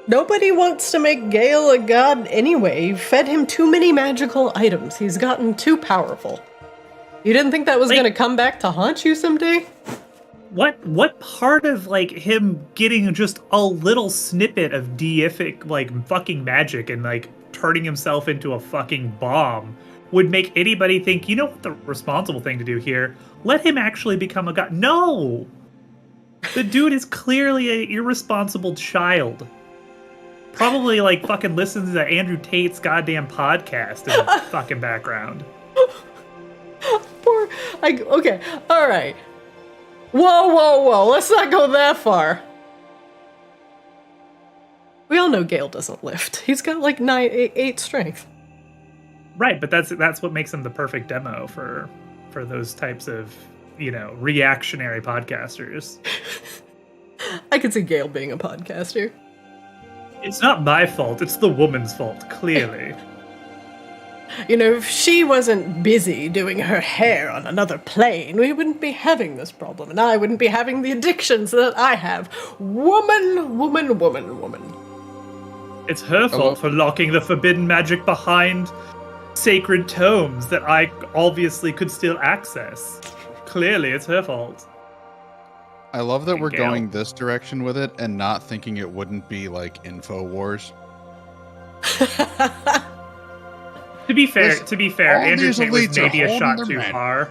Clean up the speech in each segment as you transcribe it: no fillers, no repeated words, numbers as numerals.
Nobody wants to make Gale a god anyway. You fed him too many magical items. He's gotten too powerful. You didn't think that was gonna come back to haunt you someday? What part of, like, him getting just a little snippet of deific, like, fucking magic and, like, turning himself into a fucking bomb would make anybody think, you know what the responsible thing to do here? Let him actually become a god. No! The dude is clearly an irresponsible child. Probably, like, fucking listens to Andrew Tate's goddamn podcast in the fucking background. Okay, alright. Whoa, let's not go that far. We all know Gale doesn't lift. He's got like 8 strength. Right, but that's what makes him the perfect demo for those types of, you know, reactionary podcasters. I could see Gale being a podcaster. It's not my fault, it's the woman's fault, clearly. You know, if she wasn't busy doing her hair on another plane, we wouldn't be having this problem, and I wouldn't be having the addictions that I have. Woman. It's her fault for locking the forbidden magic behind sacred tomes that I obviously could still access. Clearly, it's her fault. I love that we're going this direction with it and not thinking it wouldn't be like InfoWars. To be fair, Andrew Tate was maybe a shot too far.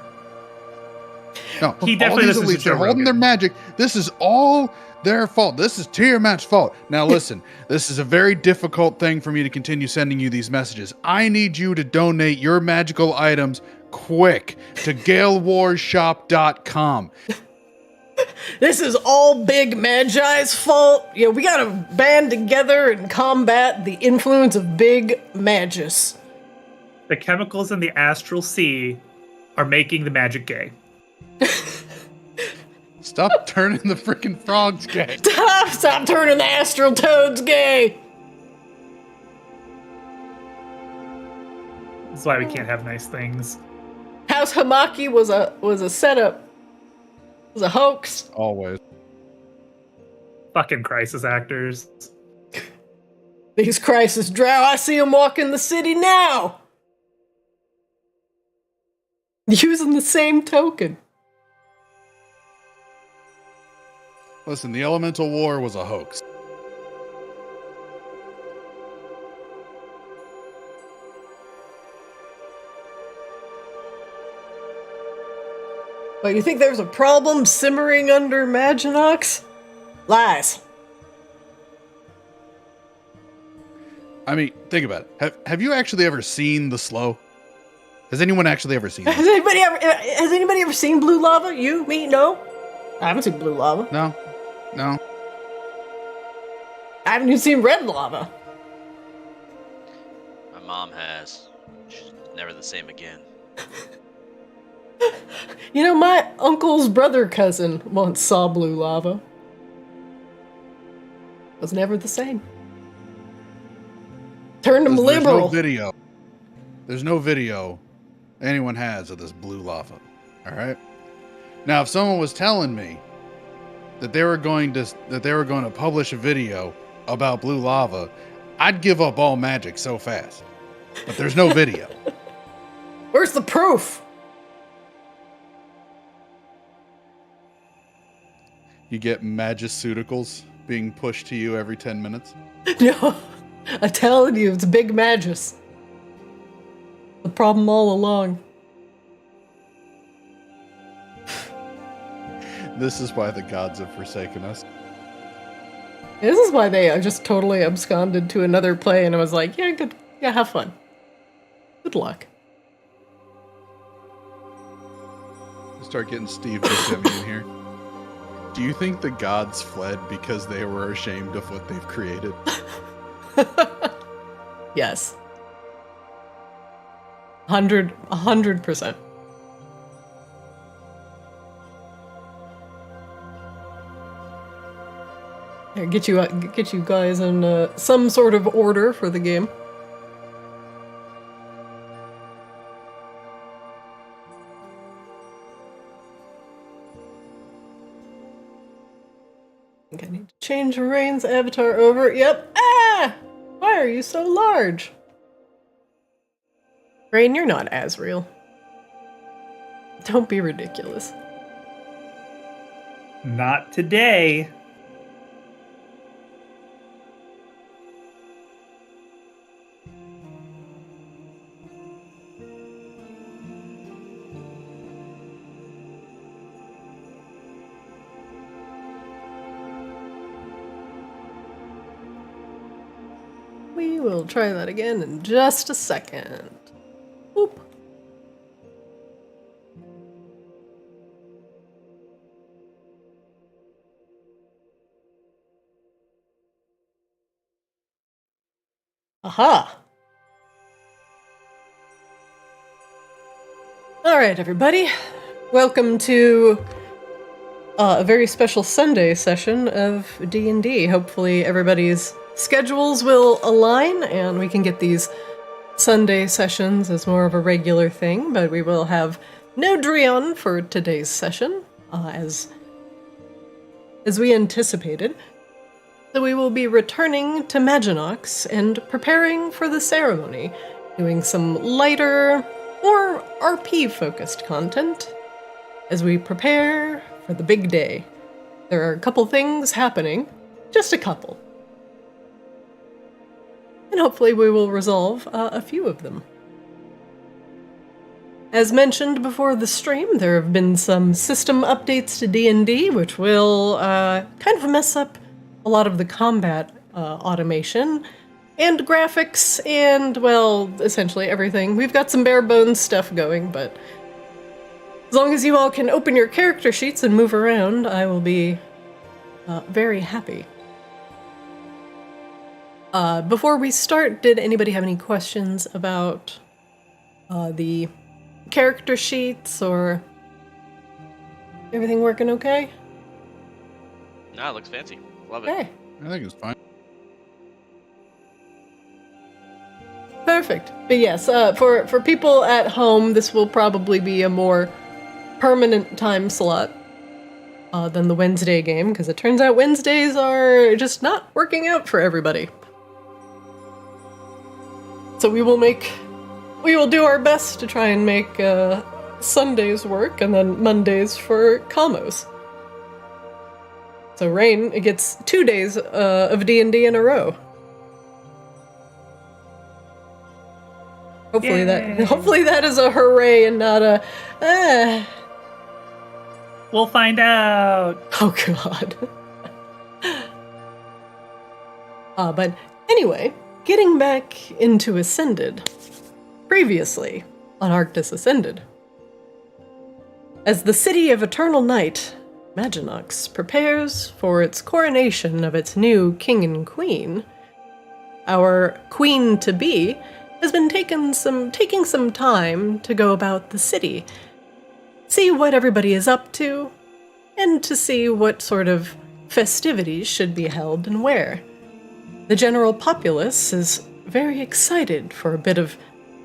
No, he definitely listens to Joe They're holding their magic. This is all their fault. This is Tiamat's fault. Now listen, this is a very difficult thing for me to continue sending you these messages. I need you to donate your magical items quick to GaleWarsShop.com. This is all Big Magi's fault. You know, we gotta band together and combat the influence of Big Magus. The chemicals in the astral sea are making the magic gay. Stop turning the freaking frogs gay. Stop turning the astral toads gay. That's why we can't have nice things. House Hamaki was a setup. It was a hoax. Always. Fucking crisis actors. These crisis drow, I see them walking the city now. Using the same token. Listen, the Elemental War was a hoax. But you think there's a problem simmering under Maginox? Lies. I mean, think about it. Have you actually ever seen the slow? Has anyone actually ever seen it? Has anybody ever seen blue lava? You? Me? No? I haven't seen blue lava. No. I haven't even seen red lava. My mom has. She's never the same again. You know, my uncle's brother cousin once saw blue lava. Was never the same. Turned him liberal. There's no video anyone has of this blue lava. All right. Now, if someone was telling me that they were going to publish a video about blue lava, I'd give up all magic so fast. But there's no video. Where's the proof? You get magiceuticals being pushed to you every 10 minutes. No, I'm telling you, it's Big Magus. The problem all along. This is why the gods have forsaken us. This is why they just totally absconded to another play, and I was like, yeah, good. Yeah, have fun. Good luck. Start getting Steve Buscemi in here. Do you think the gods fled because they were ashamed of what they've created? Yes. 100%. Here, get you guys in some sort of order for the game. I think I need to change change Rain's avatar over. Yep. Ah! Why are you so large? Rain, you're not as real. Don't be ridiculous. Not today. We will try that again in just a second. Oop. Aha! Alright, everybody. Welcome to a very special Sunday session of D&D. Hopefully everybody's schedules will align and we can get these Sunday sessions as more of a regular thing, but we will have no Drion for today's session, as we anticipated. So we will be returning to Maginox and preparing for the ceremony, doing some lighter, more RP-focused content as we prepare for the big day. There are a couple things happening, just a couple. And hopefully we will resolve a few of them. As mentioned before the stream, there have been some system updates to D&D, which will kind of mess up a lot of the combat automation and graphics and, well, essentially everything. We've got some bare bones stuff going, but as long as you all can open your character sheets and move around, I will be very happy. Before we start, did anybody have any questions about the character sheets, or everything working okay? No, it looks fancy. Love it. Okay. I think it's fine. Perfect. But yes, for people at home, this will probably be a more permanent time slot than the Wednesday game, because it turns out Wednesdays are just not working out for everybody. So we will do our best to try and make Sundays work, and then Mondays for Kamos. So Rain gets 2 days of D&D in a row. Hopefully that is a hooray and not a We'll find out. Oh god. But anyway, getting back into Ascended. Previously on Arctis Ascended. As the city of eternal night, Maginox prepares for its coronation of its new king and queen, our queen-to-be has been taking some time to go about the city, see what everybody is up to, and to see what sort of festivities should be held and where. The general populace is very excited for a bit of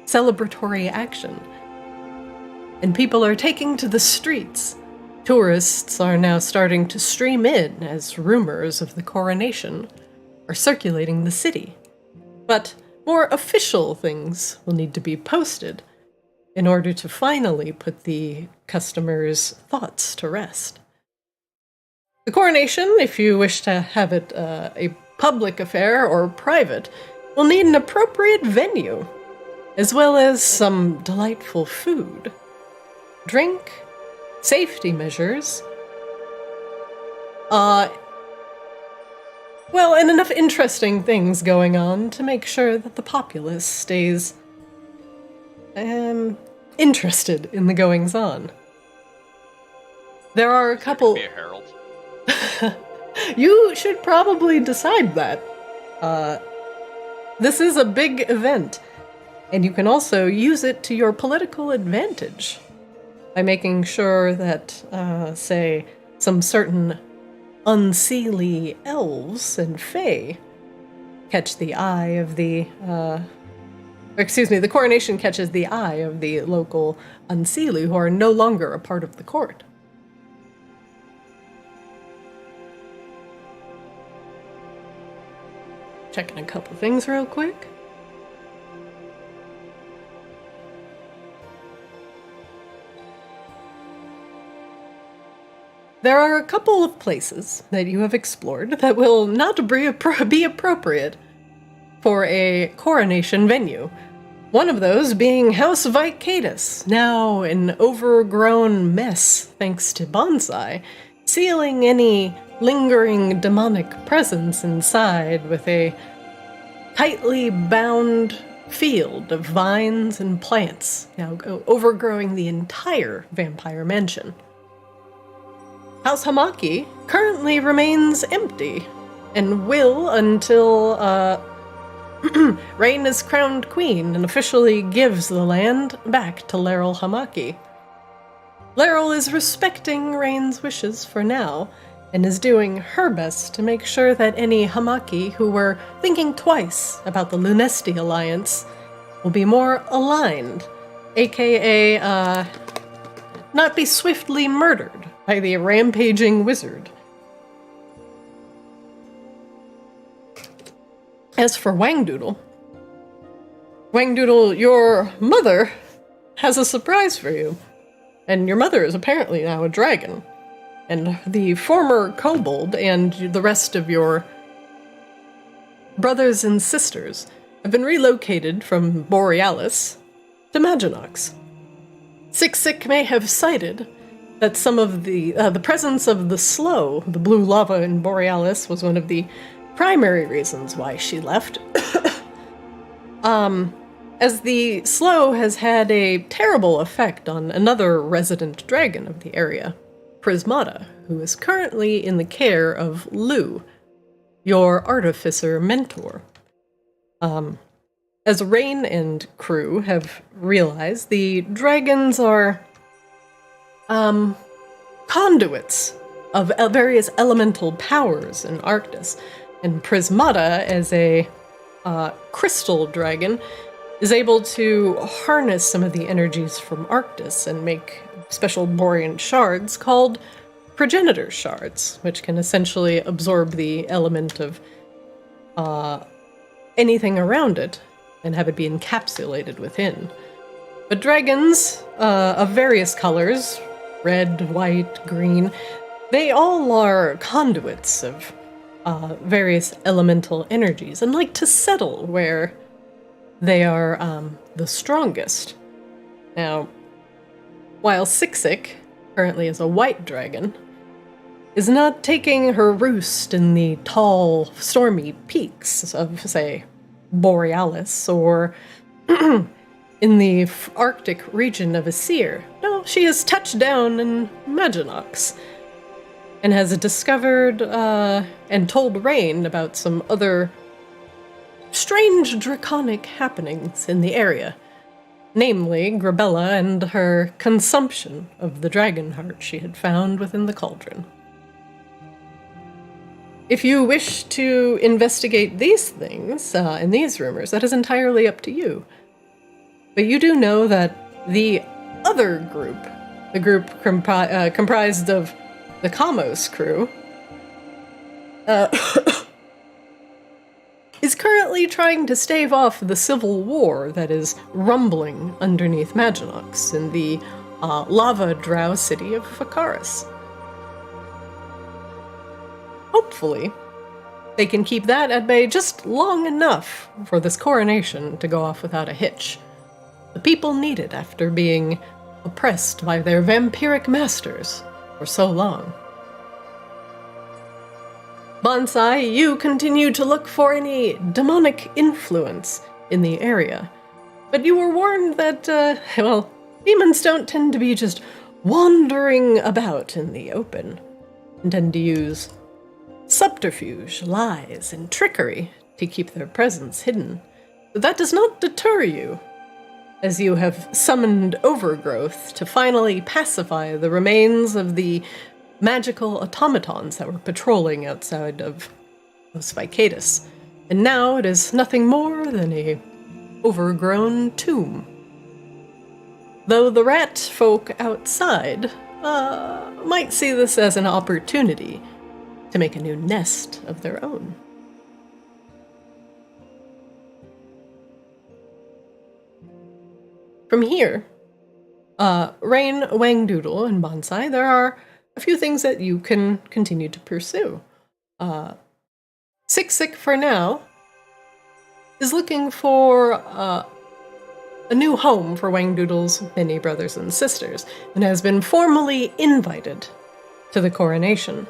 celebratory action, and people are taking to the streets. Tourists are now starting to stream in as rumors of the coronation are circulating the city. But more official things will need to be posted in order to finally put the customers' thoughts to rest. The coronation, if you wish to have it a public affair or private, will need an appropriate venue, as well as some delightful food, drink, safety measures, well, and enough interesting things going on to make sure that the populace stays interested in the goings-on. There are a couple... Be a herald. You should probably decide that. This is a big event, and you can also use it to your political advantage by making sure that, say, some certain unseelie elves and fae catch the eye of the, the coronation catches the eye of the local unseelie who are no longer a part of the court. checking a couple things real quick. There are a couple of places that you have explored that will not be appropriate for a coronation venue. One of those being House Vicadus, now an overgrown mess thanks to Bonsai, sealing any lingering demonic presence inside with a tightly bound field of vines and plants, now overgrowing the entire vampire mansion. House Hamaki currently remains empty, and will until Rain is crowned queen and officially gives the land back to Laryl Hamaki. Laryl is respecting Rain's wishes for now, and is doing her best to make sure that any Hamaki who were thinking twice about the Lunesti alliance will be more aligned, aka not be swiftly murdered by the rampaging wizard. As for Wangdoodle, your mother has a surprise for you. And your mother is apparently now a dragon. And the former kobold and the rest of your brothers and sisters have been relocated from Borealis to Maginox. Sik may have cited that some of the presence of the slow, the blue lava in Borealis, was one of the primary reasons why she left. As the slow has had a terrible effect on another resident dragon of the area, Prismata, who is currently in the care of Lou, your artificer mentor. As Rain and crew have realized, the dragons are conduits of various elemental powers in Arctis, and Prismata, as a crystal dragon, is able to harness some of the energies from Arctis and make special Borean shards called progenitor shards, which can essentially absorb the element of anything around it and have it be encapsulated within. But dragons of various colors, red, white, green, they all are conduits of various elemental energies and like to settle where they are the strongest. Now, while Sik, currently as a white dragon, is not taking her roost in the tall, stormy peaks of, say, Borealis or in the Arctic region of Aesir. No, she has touched down in Maginox and has discovered and told Rain about some other strange draconic happenings in the area, namely Grabella and her consumption of the dragon heart she had found within the cauldron. If you wish to investigate these things and these rumors, that is entirely up to you. But you do know that the other group, the group comprised of the Kamos crew, is currently trying to stave off the civil war that is rumbling underneath Maginox in the lava drow city of Fakaris. Hopefully, they can keep that at bay just long enough for this coronation to go off without a hitch. The people need it after being oppressed by their vampiric masters for so long. Bonsai, you continue to look for any demonic influence in the area, but you were warned that, demons don't tend to be just wandering about in the open, and tend to use subterfuge, lies, and trickery to keep their presence hidden. But that does not deter you, as you have summoned Overgrowth to finally pacify the remains of the magical automatons that were patrolling outside of Vicadus. And now it is nothing more than a overgrown tomb. Though the rat folk outside might see this as an opportunity to make a new nest of their own. From here, Rain, Wangdoodle, and Bonsai, there are a few things that you can continue to pursue. Sick for now is looking for a new home for Wangdoodle's many brothers and sisters, and has been formally invited to the coronation.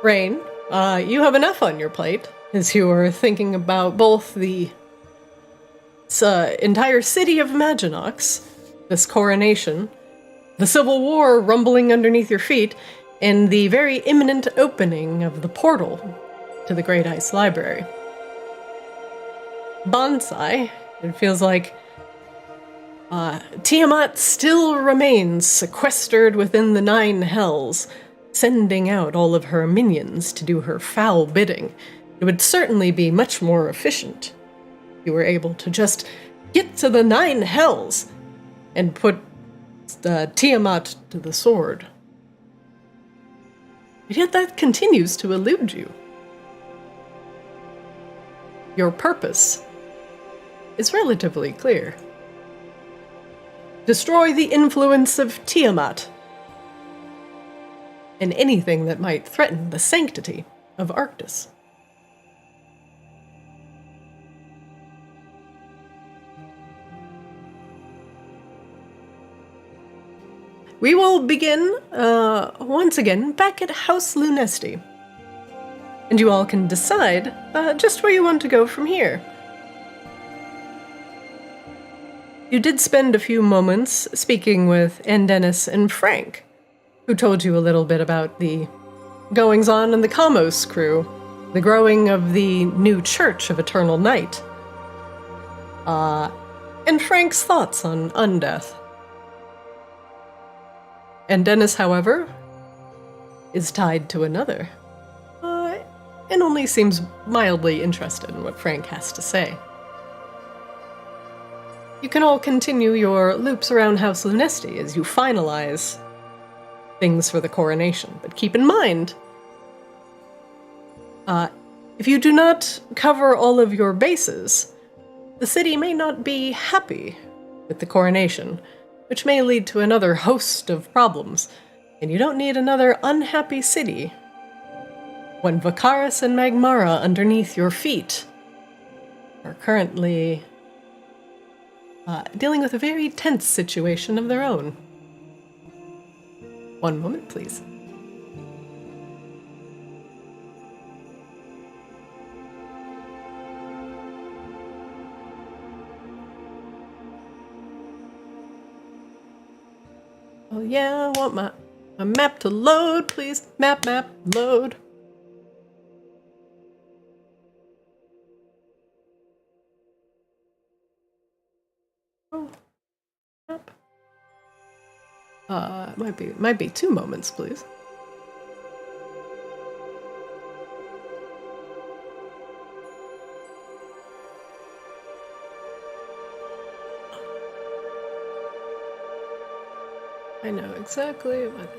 Rain, you have enough on your plate, as you are thinking about both the entire city of Maginox, this coronation, the Civil War rumbling underneath your feet, and the very imminent opening of the portal to the Great Ice Library. Bonsai, it feels like Tiamat still remains sequestered within the 9 hells, sending out all of her minions to do her foul bidding. It would certainly be much more efficient if you were able to just get to the 9 hells and put Tiamat to the sword. But yet that continues to elude you. Your purpose is relatively clear. Destroy the influence of Tiamat and anything that might threaten the sanctity of Arctis. We will begin, once again, back at House Lunesti. And you all can decide just where you want to go from here. You did spend a few moments speaking with Dennis and Frank, who told you a little bit about the goings-on in the Kamos crew, the growing of the new Church of Eternal Night, and Frank's thoughts on undeath. And Dennis, however, is tied to another, and only seems mildly interested in what Frank has to say. You can all continue your loops around House Lunesti as you finalize things for the coronation, but keep in mind, if you do not cover all of your bases, the city may not be happy with the coronation, which may lead to another host of problems, and you don't need another unhappy city when Vakaris and Magmara underneath your feet are currently dealing with a very tense situation of their own. One moment, please. Oh yeah, I want my map to load, please. Map, load. Oh, map. Might be 2 moments, please. I know exactly what.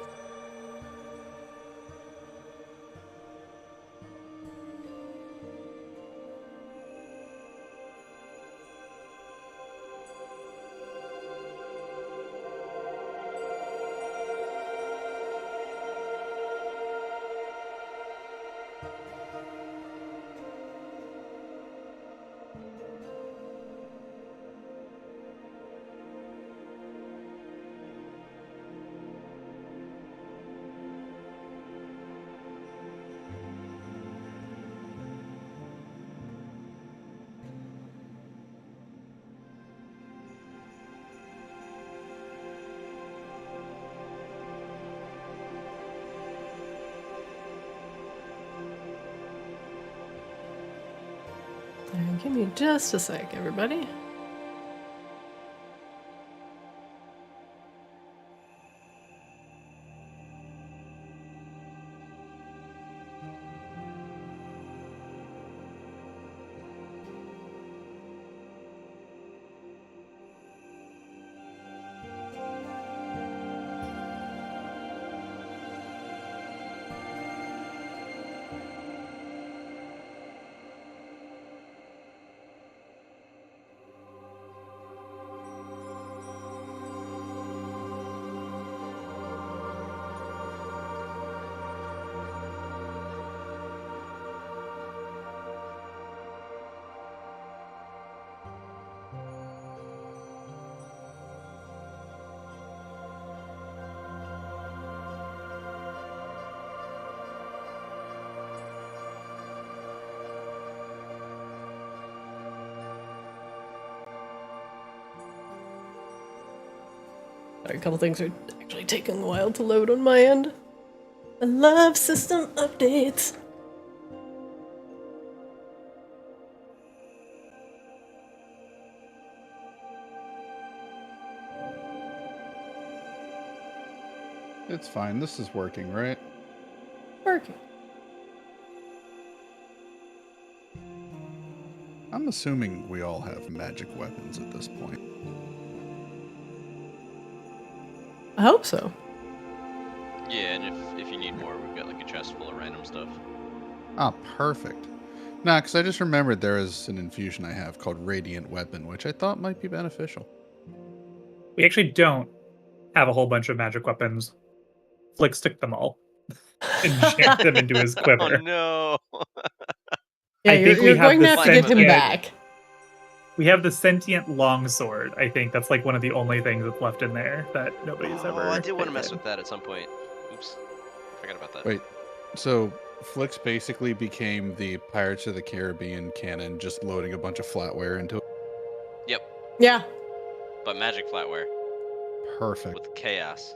Give me just a sec, everybody. Sorry, a couple things are actually taking a while to load on my end. I love system updates. It's fine. This is working, right? Working. I'm assuming we all have magic weapons at this point. I hope so. Yeah, and if you need more, we've got like a chest full of random stuff. Ah, perfect. Nah, because I just remembered there is an infusion I have called Radiant Weapon, which I thought might be beneficial. We actually don't have a whole bunch of magic weapons. Flix took them all and jammed them into his Oh quiver. no! Yeah, I think we you're have going to the have to give him sentient- back. We have the sentient longsword. I think that's like one of the only things that's left in there that nobody's ever. Oh, I did want to mess taken. with that at some point. Oops, forgot about that. Wait, so Flix basically became the Pirates of the Caribbean canon, just loading a bunch of flatware into it? Yep, Yeah. but magic flatware Perfect. with chaos.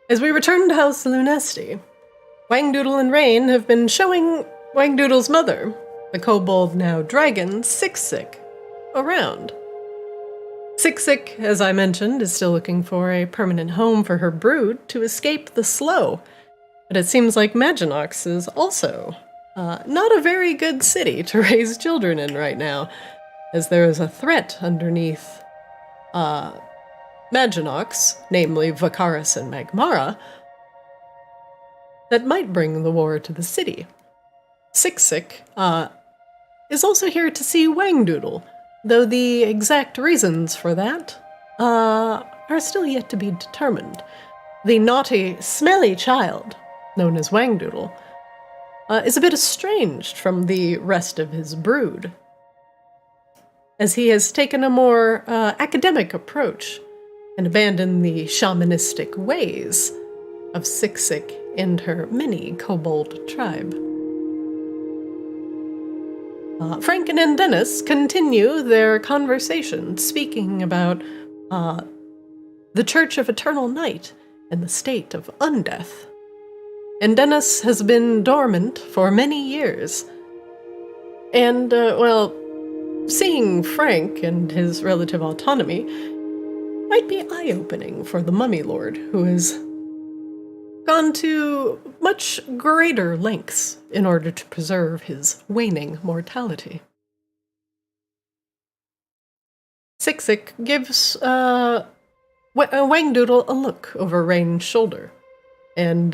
As we return to House Lunesti, Wangdoodle and Rain have been showing Wangdoodle's mother, the kobold now dragon, Siksik, around. Siksik, as I mentioned, is still looking for a permanent home for her brood to escape the slow, but it seems like Maginox is also not a very good city to raise children in right now, as there is a threat underneath Maginox, namely Vakaris and Magmara, that might bring the war to the city. Siksik is also here to see Wangdoodle, though the exact reasons for that are still yet to be determined. The naughty, smelly child, known as Wangdoodle, is a bit estranged from the rest of his brood, as he has taken a more academic approach and abandoned the shamanistic ways of Siksik and her mini kobold tribe. Franken and Dennis continue their conversation, speaking about the Church of Eternal Night and the state of undeath. And Dennis has been dormant for many years. And, seeing Frank and his relative autonomy might be eye-opening for the Mummy Lord, who has gone to much greater lengths in order to preserve his waning mortality. Siksik gives Wangdoodle a look over Rain's shoulder, and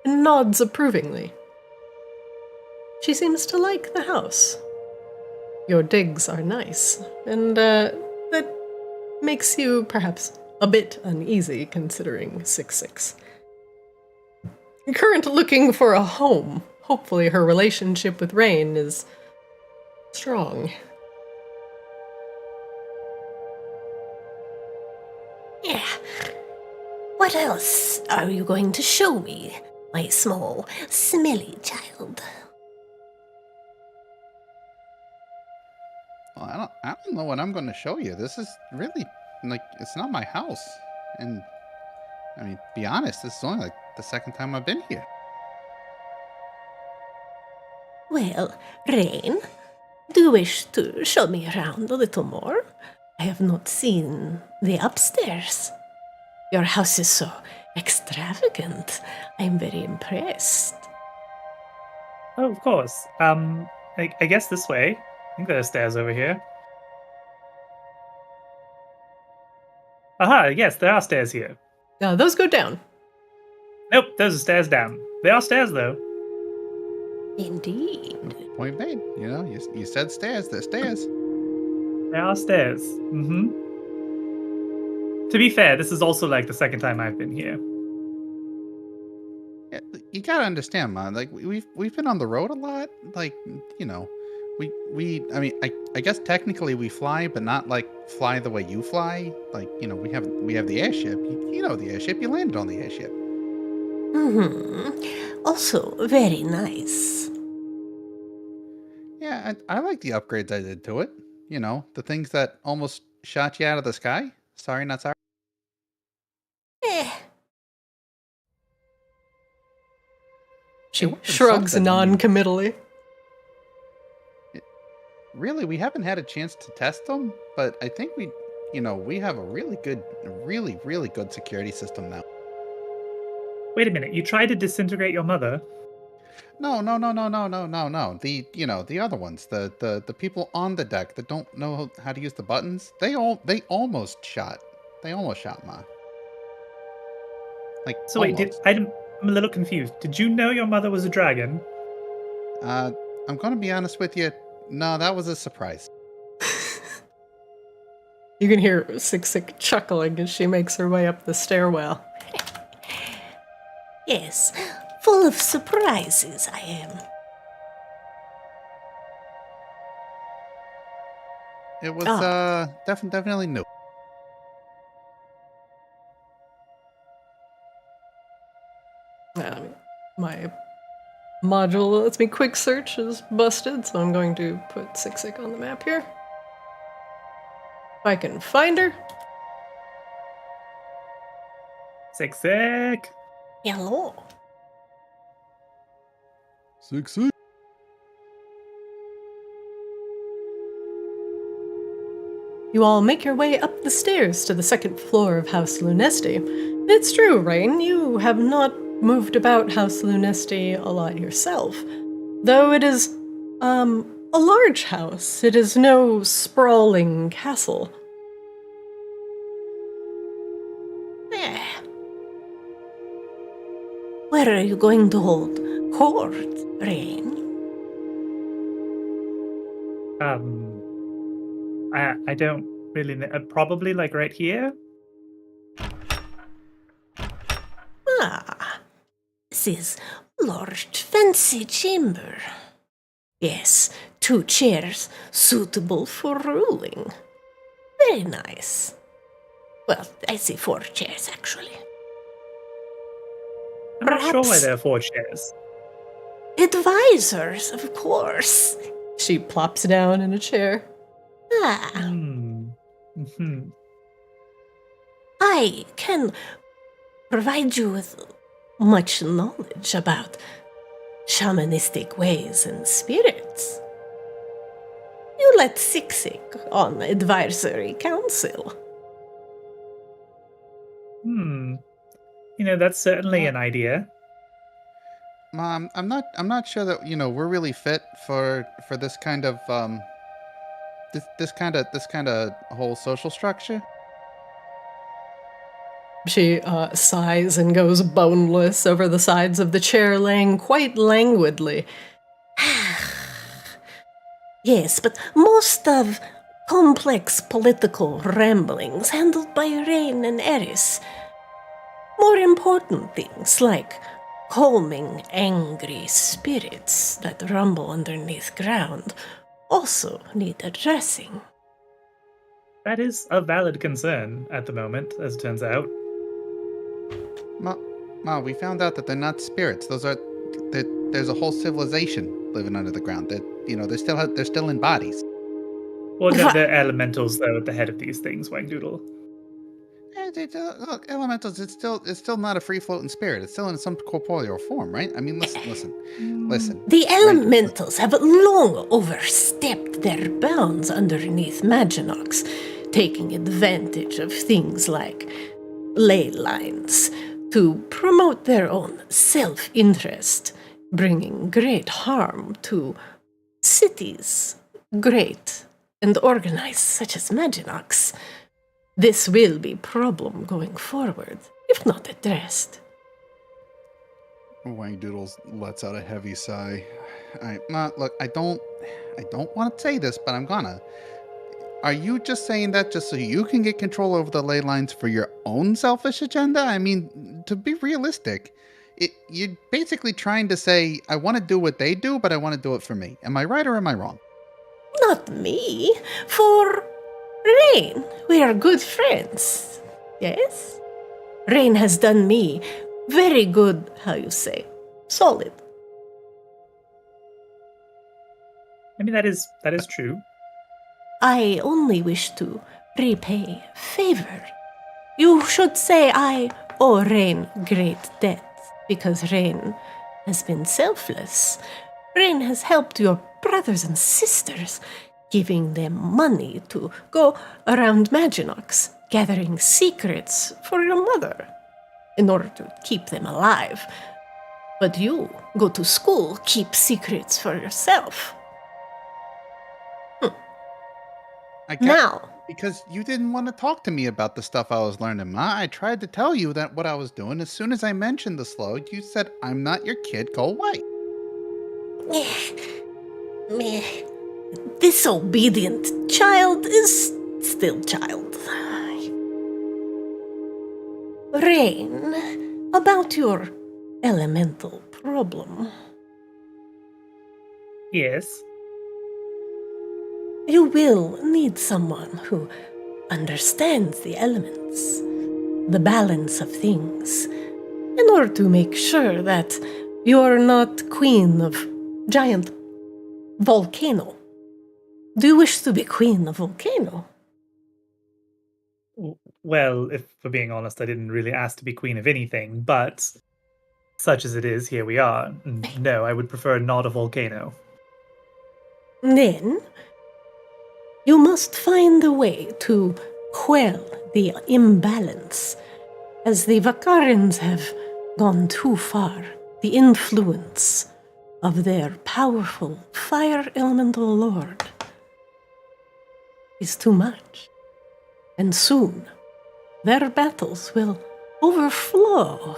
nods approvingly. She seems to like the house. Your digs are nice, and that makes you perhaps a bit uneasy considering 6'6". Current looking for a home. Hopefully her relationship with Rain is strong. Yeah. What else are you going to show me, my small, smelly child? Well, I don't know what I'm going to show you. This is really, it's not my house. And, I mean, be honest, this is only, the second time I've been here. Well, Rain, do you wish to show me around a little more? I have not seen the upstairs. Your house is so extravagant. I'm very impressed. Oh, of course. I guess this way. I think there are stairs over here. Aha, yes, there are stairs here. Those go down. Nope, those are stairs down. There are stairs, though. Indeed. Point made. You know, you said stairs. There's stairs. There are stairs. Mm-hmm. To be fair, this is also like the second time I've been here. Yeah, you gotta understand, man. Like we've been on the road a lot. Like, you know, I mean, I guess technically we fly, but not like fly the way you fly. Like, you know, we have the airship. You know the airship. You landed on the airship. Mm-hmm. Also, very nice. Yeah, Yeah, I like the upgrades I did to it. You know, the things that almost shot you out of the sky. Sorry, not sorry. Eh, She wasn't shrugs something, I mean- non-committally. Really, we haven't had a chance to test them, but I think we have a really good security system now. Wait a minute, you tried to disintegrate your mother? No. The other ones, the people on the deck that don't know how to use the buttons, they almost shot Ma. Like, So wait, almost. I'm a little confused. Did you know your mother was a dragon? I'm gonna be honest with you. No, that was a surprise. You can hear Sick chuckling as she makes her way up the stairwell. yes, full of surprises I am. It was definitely new. My module that lets me quick search is busted, so I'm going to put Sick on the map here. If I can find her. Sick. Hello. Sick. You all make your way up the stairs to the second floor of House Lunesti. It's true, Rain, you have not moved about House Lunesti a lot yourself. Though it is, a large house. It is no sprawling castle. Eh. Where are you going to hold court, Rain? I don't really know. Probably like right here? Ah, this is large, fancy chamber. Yes, 2 chairs suitable for ruling. Very nice. Well, I see 4 chairs, actually. I'm not sure why Perhaps- there are 4 chairs. Advisors, of course. She plops down in a chair. Ah, Mm-hmm. I can provide you with much knowledge about shamanistic ways and spirits. You let Siksik on advisory council. That's certainly an idea. Mom, I'm not sure that we're really fit for this kind of this kind of whole social structure. She sighs and goes boneless over the sides of the chair, laying quite languidly. Yes, but most of complex political ramblings handled by Rain and Eris. More important things like calming angry spirits that rumble underneath ground also need addressing. That is a valid concern at the moment, as it turns out. Ma, we found out that they're not spirits. There's a whole civilization living under the ground. They're still in bodies. Well, no, they're elementals, though, at the head of these things, Wangdoodle. Look, elementals. It's still not a free floating spirit. It's still in some corporeal form, right? I mean, listen. The elementals have long overstepped their bounds underneath Maginox, taking advantage of things like ley lines to promote their own self-interest, bringing great harm to cities great and organized such as Maginox. This will be a problem going forward, if not addressed. Wang Doodles lets out a heavy sigh. Look, I don't want to say this, but I'm gonna. Are you just saying that just so you can get control over the ley lines for your own selfish agenda? I mean, to be realistic, you're basically trying to say, I want to do what they do, but I want to do it for me. Am I right or am I wrong? Not me. For Rain, we are good friends. Yes? Rain has done me very good, solid. I mean, that is true. I only wish to repay favor. You should say I owe Rain great debt, because Rain has been selfless. Rain has helped your brothers and sisters, giving them money to go around Maginox, gathering secrets for your mother, in order to keep them alive. But you go to school, keep secrets for yourself. I guess Now, because you didn't want to talk to me about the stuff I was learning, Ma. I tried to tell you that what I was doing. As soon as I mentioned the slow, you said, "I'm not your kid. Go away." meh, disobedient child is still child. Rain, about your elemental problem. Yes. You will need someone who understands the elements, the balance of things, in order to make sure that you're not queen of giant volcano. Do you wish to be queen of volcano? Well, if we're being honest, I didn't really ask to be queen of anything, but such as it is, here we are. No, I would prefer not a volcano. Then you must find a way to quell the imbalance, as the Vakarans have gone too far. The influence of their powerful fire elemental lord is too much, and soon their battles will overflow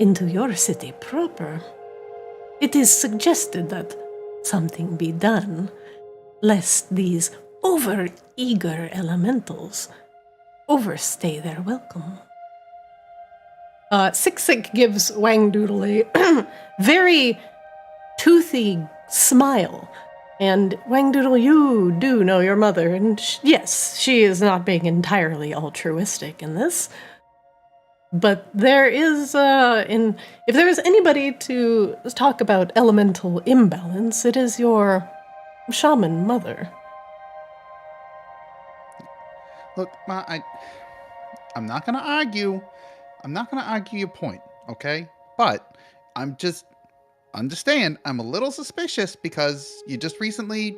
into your city proper. It is suggested that something be done, lest these over-eager elementals overstay their welcome. Sik gives Wang Doodle a very toothy smile. And Wang Doodle, you do know your mother, and yes, she is not being entirely altruistic in this. But there is, if there is anybody to talk about elemental imbalance, it is your shaman mother. Look, Ma, I'm not gonna argue. I'm not gonna argue your point, okay? But I'm just understand. I'm a little suspicious because you just recently,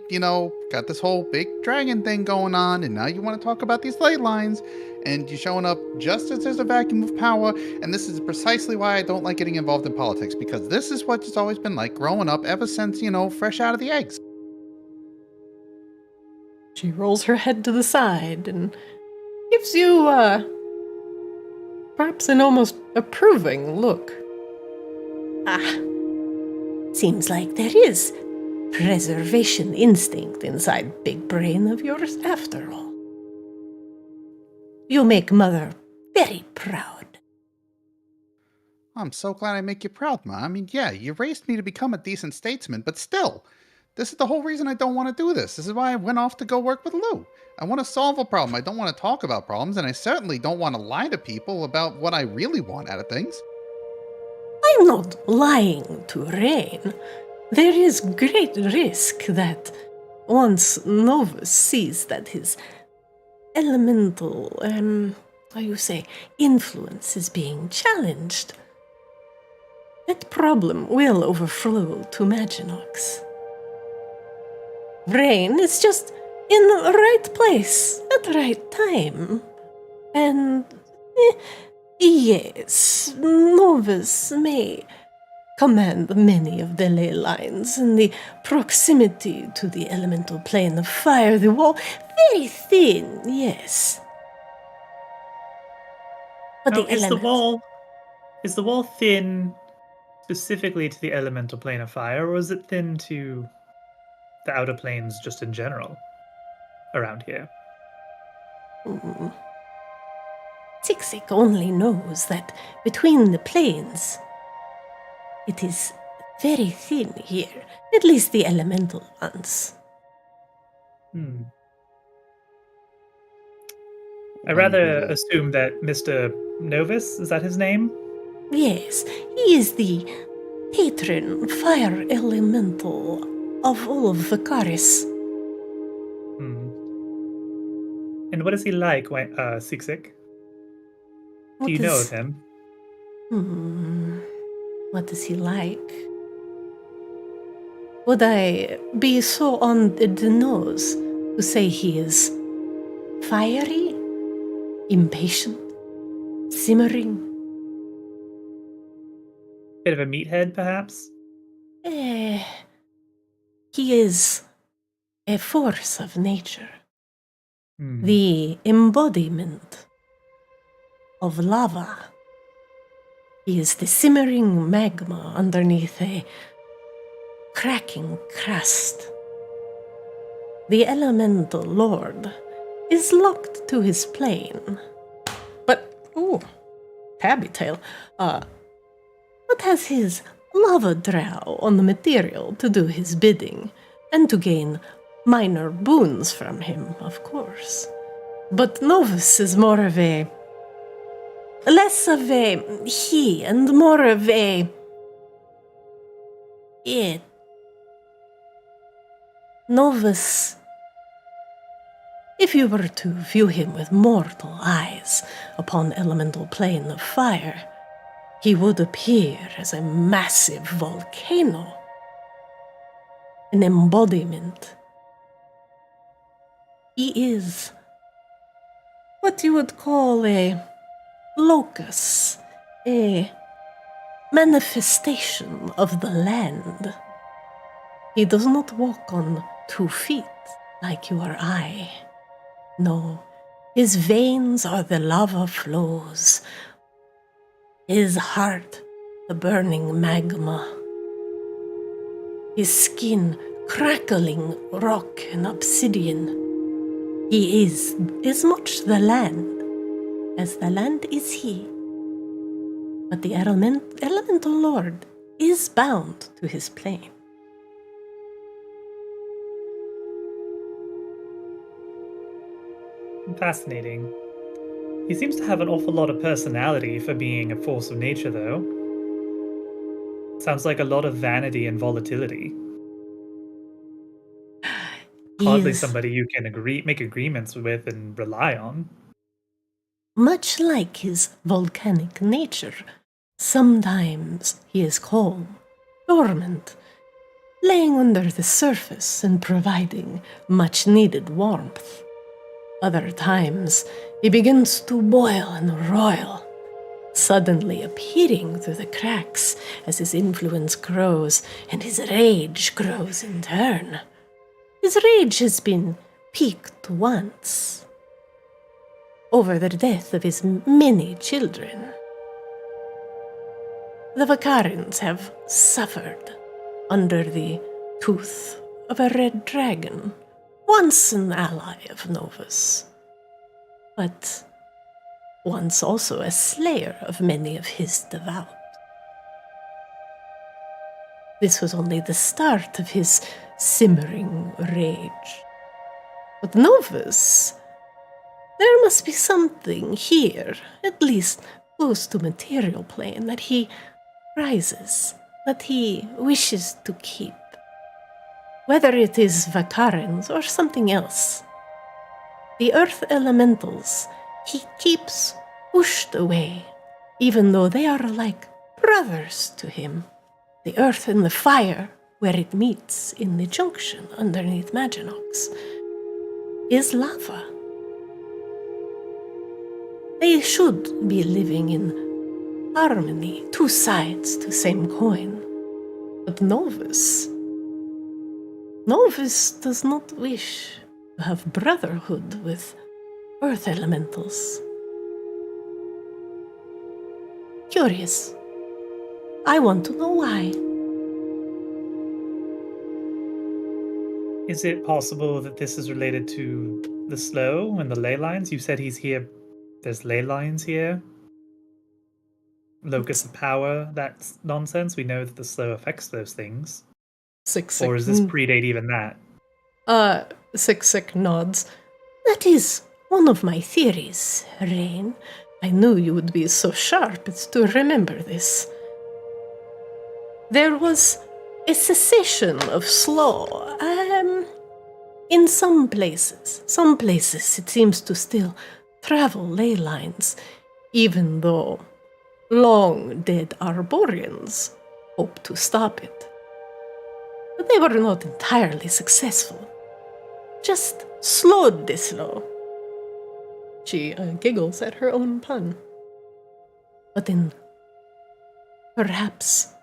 got this whole big dragon thing going on, and now you want to talk about these ley lines, and you're showing up just as there's a vacuum of power. And this is precisely why I don't like getting involved in politics, because this is what it's always been like growing up ever since, fresh out of the eggs. She rolls her head to the side and gives you, perhaps an almost approving look. Seems like there is preservation instinct inside big brain of yours after all. You make mother very proud. I'm so glad I make you proud, Ma. I mean, yeah, you raised me to become a decent statesman, but still, this is the whole reason I don't want to do this. This is why I went off to go work with Lou. I want to solve a problem. I don't want to talk about problems, and I certainly don't want to lie to people about what I really want out of things. I'm not lying to Rain. There is great risk that once Novus sees that his elemental, influence is being challenged, that problem will overflow to Maginox. Rain is just in the right place at the right time. And, yes, Novus may command many of the ley lines and the proximity to the elemental plane of fire, the wall, very thin, yes. But Now, the is element... the wall thin specifically to the elemental plane of fire, or is it thin to the outer planes just in general around here? Sik only knows that between the planes, it is very thin here, at least the elemental ones. I rather assume that Mr. Novus, is that his name? Yes, he is the patron fire elemental of all of Vicaris. And what is he like, Siksik? Do you know of him? What is he like? Would I be so on the nose to say he is fiery, impatient, simmering? Bit of a meathead, perhaps? He is a force of nature, the embodiment of lava. He is the simmering magma underneath a cracking crust. The elemental lord is locked to his plane. But, ooh, tabby tail. But has his lava drow on the material to do his bidding, and to gain minor boons from him, of course. But Novus is more of a... less of a he, and more of a... it. Novus... if you were to view him with mortal eyes upon elemental plane of fire, he would appear as a massive volcano, an embodiment. He is what you would call a locus, a manifestation of the land. He does not walk on 2 feet like you or I. No, his veins are the lava flows, his heart the burning magma, his skin crackling rock and obsidian. He is as much the land as the land is he. But the elemental lord is bound to his plane. Fascinating. He seems to have an awful lot of personality for being a force of nature, though. Sounds like a lot of vanity and volatility. Hardly somebody you can make agreements with and rely on. Much like his volcanic nature, sometimes he is calm, dormant, laying under the surface and providing much-needed warmth. Other times, he begins to boil and roil, suddenly appearing through the cracks as his influence grows and his rage grows in turn. His rage has been piqued once, over the death of his many children. The Vacarans have suffered under the tooth of a red dragon, once an ally of Novus, but once also a slayer of many of his devout. This was only the start of his simmering rage. But Novus, there must be something here, at least close to material plane, that he prizes, that he wishes to keep. Whether it is Vacarans or something else. The earth elementals he keeps pushed away, even though they are like brothers to him. The earth and the fire, where it meets in the junction underneath Maginox, is lava. They should be living in harmony, 2 sides to same coin. But Novus does not wish to have brotherhood with earth elementals. Curious. I want to know why. Is it possible that this is related to the slow and the ley lines? You said he's here. There's ley lines here. Locus of power, that's nonsense. We know that the slow affects those things. Or does this predate even that? Sick nods. That is one of my theories, Rain. I knew you would be so sharp as to remember this. There was a cessation of slow. In some places it seems to still travel ley lines, even though long-dead Arborians hope to stop it. But they were not entirely successful. Just slowed this slow. She giggles at her own pun. But in perhaps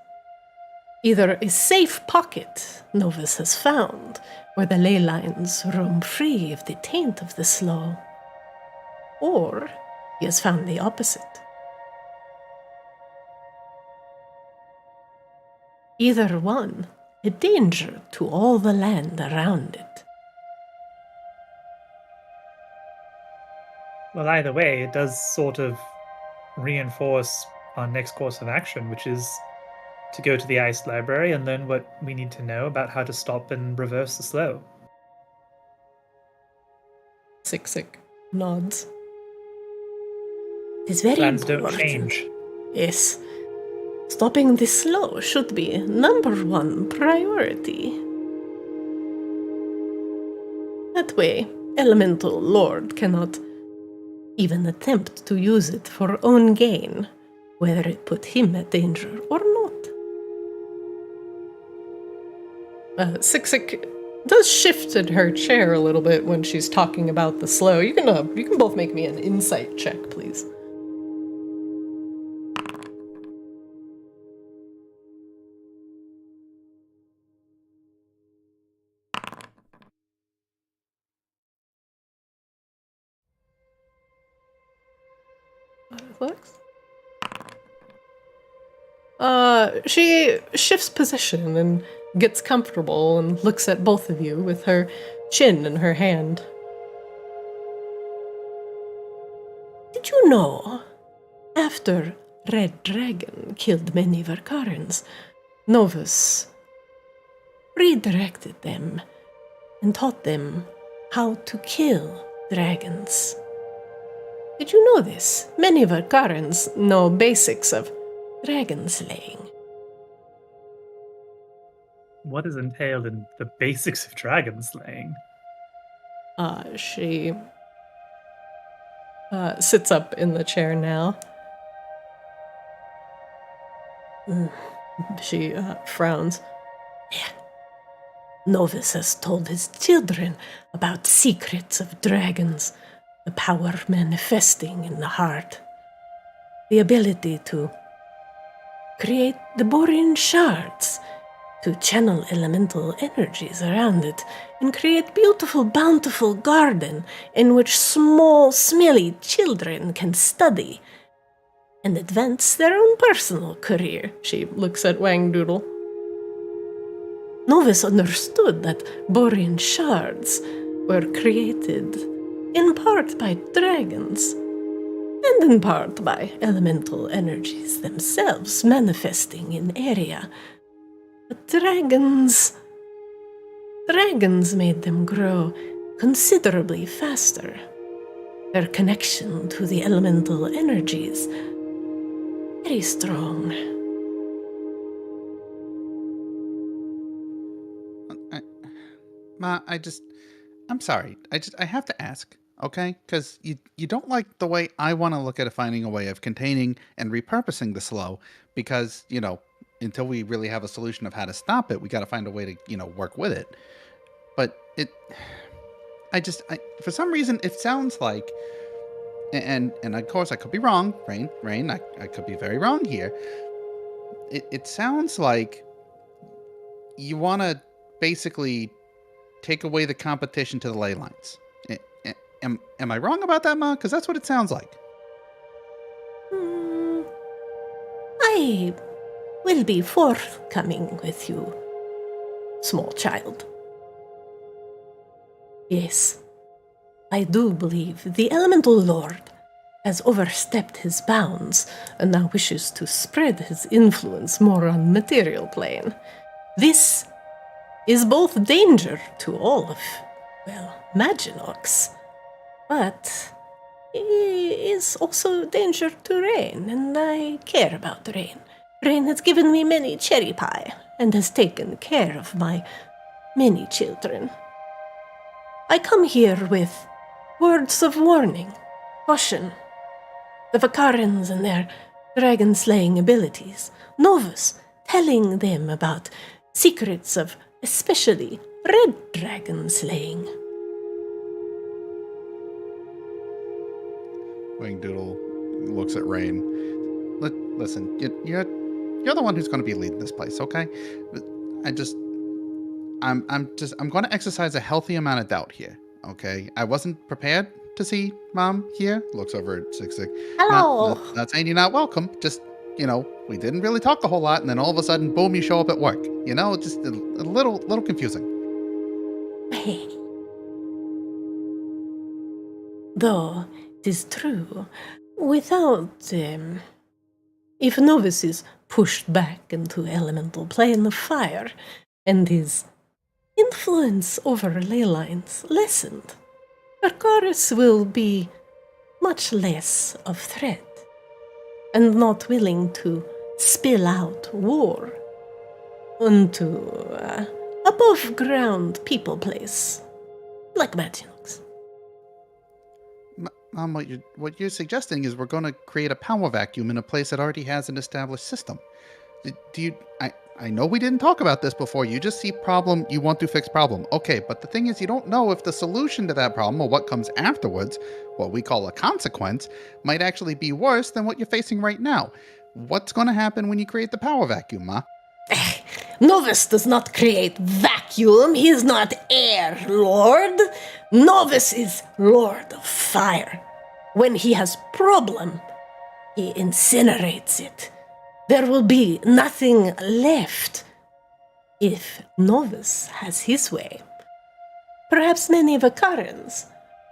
either a safe pocket Novus has found, where the ley lines roam free of the taint of the slow, or he has found the opposite. Either one, a danger to all the land around it. Well, either way, it does sort of reinforce our next course of action, which is to go to the Ice Library and learn what we need to know about how to stop and reverse the slow. Sick nods. It is very Plans important. don't change. Yes. Stopping the slow should be number one priority. That way, Elemental Lord cannot even attempt to use it for own gain, whether it put him at danger or not. Sik does shift in her chair a little bit when she's talking about the slow. You can both make me an insight check, please. Athletics? She shifts position and gets comfortable and looks at both of you with her chin in her hand. Did you know, after Red Dragon killed many Varkarans, Novus redirected them and taught them how to kill dragons? Did you know this? Many Varkarans know basics of dragon slaying. What is entailed in the basics of dragon slaying? She sits up in the chair now. She frowns. Novus has told his children about secrets of dragons, the power manifesting in the heart, the ability to create the Borean shards, to channel elemental energies around it, and create beautiful, bountiful garden in which small, smelly children can study and advance their own personal career. She looks at Wang Doodle. Novus understood that Borean shards were created in part by dragons, and in part by elemental energies themselves manifesting in area. But dragons made them grow considerably faster. Their connection to the elemental energies very strong. Ma, I'm sorry. I have to ask, okay? Because you don't like the way I want to look at finding a way of containing and repurposing the slow, because, until we really have a solution of how to stop it, we got to find a way to, work with it. But for some reason, it sounds like, and of course I could be wrong, Rain, I could be very wrong here. It sounds like you want to basically take away the competition to the ley lines. Am I wrong about that, Ma? Because that's what it sounds like. I will be forthcoming with you, small child. Yes, I do believe the Elemental Lord has overstepped his bounds and now wishes to spread his influence more on the material plane. This is both danger to all of, Maginox, but it is also danger to Rain, and I care about Rain. Rain has given me many cherry pie and has taken care of my many children. I come here with words of warning, caution. The Vakarans and their dragon-slaying abilities. Novus telling them about secrets of especially red dragon slaying. Wingdoodle looks at Rain. Listen, you're the one who's going to be leading this place, okay? I'm going to exercise a healthy amount of doubt here, okay? I wasn't prepared to see Mom here. Looks over at Six. Hello. Not saying you're not welcome. Just, we didn't really talk a whole lot, and then all of a sudden, boom, you show up at work. Just a little confusing. Though it is true, without if Novus is pushed back into elemental plane of fire, and his influence over ley lines lessened, Arctis will be much less of threat, and not willing to spill out war onto above ground people place like Maginox. Mom, what you're suggesting is we're going to create a power vacuum in a place that already has an established system. I know we didn't talk about this before. You just see problem, you want to fix problem. Okay, but the thing is, you don't know if the solution to that problem, or what comes afterwards, what we call a consequence, might actually be worse than what you're facing right now. What's going to happen when you create the power vacuum, Ma? Novus does not create vacuum. He is not air lord. Novus is lord of fire. When he has problem, he incinerates it. There will be nothing left if Novus has his way. Perhaps many Vakarans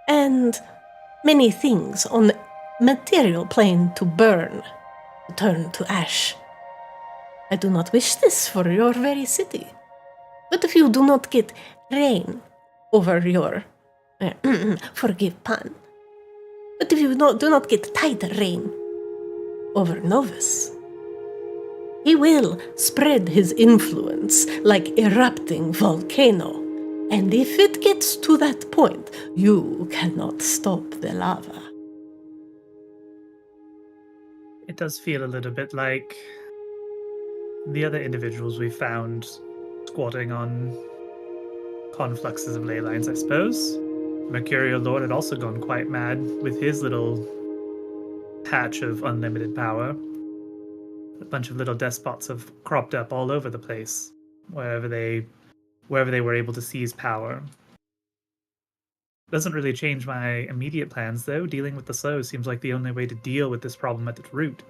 and many things on the material plane to burn, to turn to ash. I do not wish this for your very city. But if you do not get rain over your... forgive pun. But if you do not get tight rain over Novus, he will spread his influence like erupting volcano. And if it gets to that point, you cannot stop the lava. It does feel a little bit like the other individuals we found squatting on confluxes of ley lines, I suppose. Mercurial Lord had also gone quite mad with his little patch of unlimited power. A bunch of little despots have cropped up all over the place, wherever they were able to seize power. Doesn't really change my immediate plans, though. Dealing with the slow seems like the only way to deal with this problem at its root.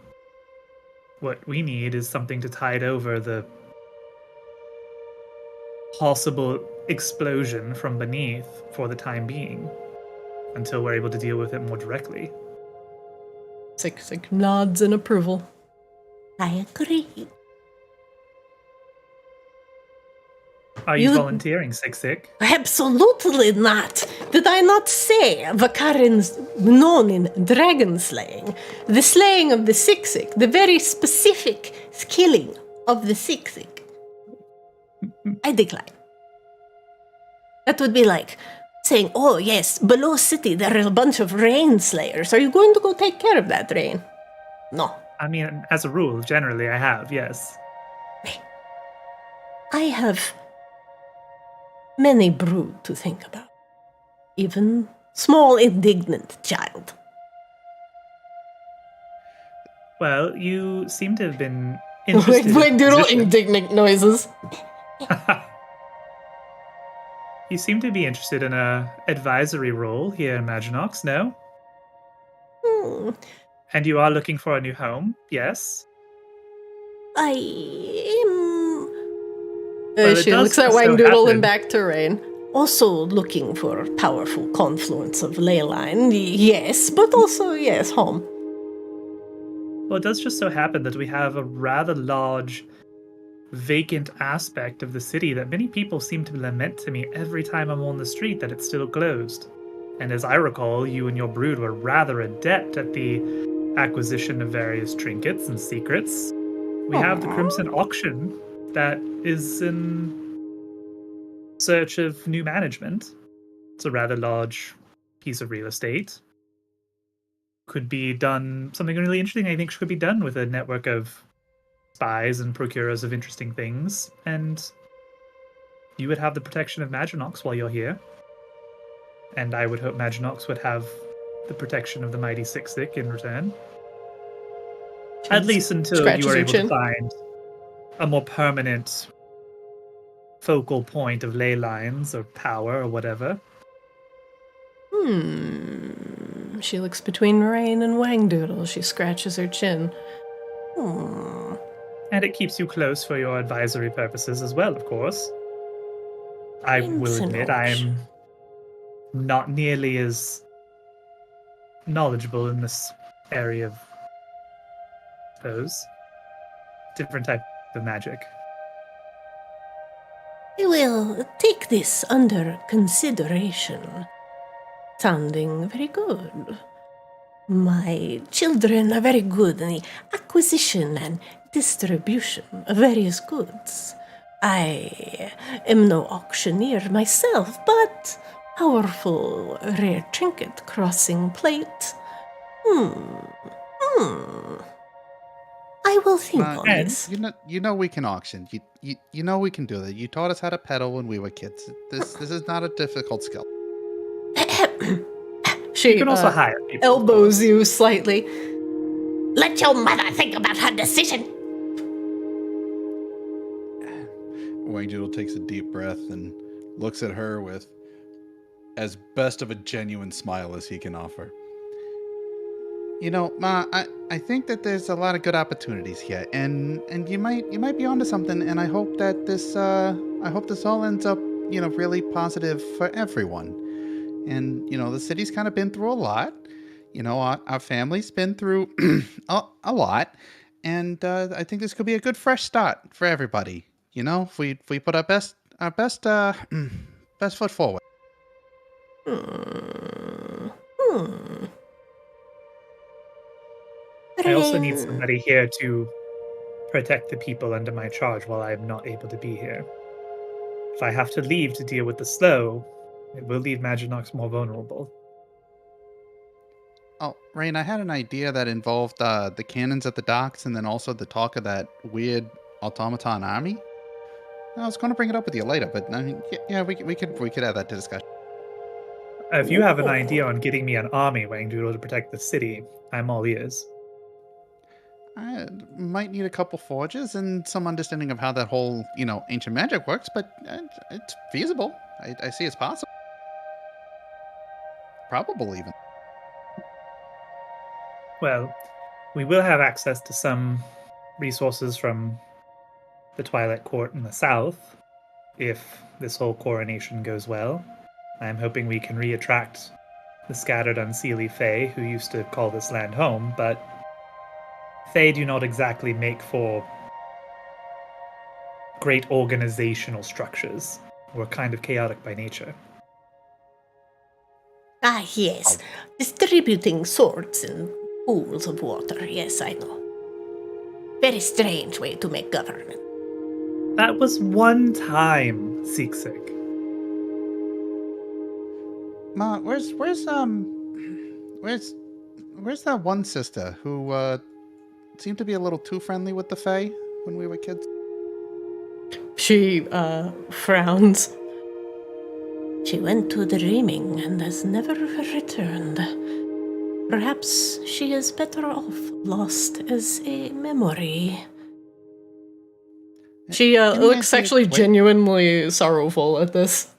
What we need is something to tide over the possible explosion from beneath for the time being, until we're able to deal with it more directly. Six nods in approval. I agree. Are you volunteering, Sik? Absolutely not. Did I not say Vakarans known in dragon slaying? The slaying of the Sik, the very specific killing of the Sik. I decline. That would be like saying, oh yes, below city there are a bunch of rain slayers. Are you going to go take care of that rain? No. I mean, as a rule, generally I have, yes. I have many brood to think about. Even small indignant child. Well, you seem to have been interested Wigdoodle indignant noises. You seem to be interested in a advisory role here in Maginox, no? And you are looking for a new home, yes? I am Well, She it looks does at so Wangdoodle happen- and back to Rain. also looking for powerful confluence of ley line. Yes, but also, yes, home. Well, it does just so happen that we have a rather large vacant aspect of the city that many people seem to lament to me every time I'm on the street that it's still closed. And as I recall, you and your brood were rather adept at the acquisition of various trinkets and secrets. We have the Crimson Auction that is in search of new management. It's a rather large piece of real estate. Could be done something really interesting. I think could be done with a network of spies and procurers of interesting things, and you would have the protection of Maginox while you're here. And I would hope Maginox would have the protection of the mighty Sixthick in return. At least until you are able to find a more permanent focal point of ley lines or power or whatever. She looks between Rain and Wangdoodle. She scratches her chin. And it keeps you close for your advisory purposes as well, of course. I will admit I'm not nearly as knowledgeable in this area of, I suppose, different type of magic. I will take this under consideration. Sounding very good. My children are very good in the acquisition and distribution of various goods. I am no auctioneer myself, but powerful rare trinket crossing plate. I will think on this. You know we can auction. You know we can do that. You taught us how to pedal when we were kids. This is not a difficult skill. She can also hire people, elbows you slightly. Let your mother think about her decision. Wangdoodle takes a deep breath and looks at her with as best of a genuine smile as he can offer. You know, Ma, I think that there's a lot of good opportunities here, and you might be onto something, and I hope that this all ends up, really positive for everyone. And, the city's kind of been through a lot. Our family's been through a lot. And I think this could be a good fresh start for everybody. If we put our best foot forward. I also need somebody here to protect the people under my charge while I am not able to be here. If I have to leave to deal with the slow, it will leave Maginox more vulnerable. Oh, Rain, I had an idea that involved the cannons at the docks and then also the talk of that weird automaton army. I was going to bring it up with you later, but I mean, we could add that to discussion. If you have an idea on getting me an army, Wangdoodle, to protect the city, I'm all ears. I might need a couple forges and some understanding of how that whole, ancient magic works, but it's feasible. I see it's possible. Probable, even. Well, we will have access to some resources from the Twilight Court in the south, if this whole coronation goes well. I'm hoping we can re-attract the scattered unseelie Fae who used to call this land home, but Fae do not exactly make for great organizational structures. We're kind of chaotic by nature. Ah, yes. Distributing swords in pools of water. Yes, I know. Very strange way to make government. That was one time, Seeksik. Ma, where's that one sister who seemed to be a little too friendly with the Fae when we were kids? She frowns. She went to dreaming and has never returned. Perhaps she is better off lost as a memory. She looks actually genuinely sorrowful at this.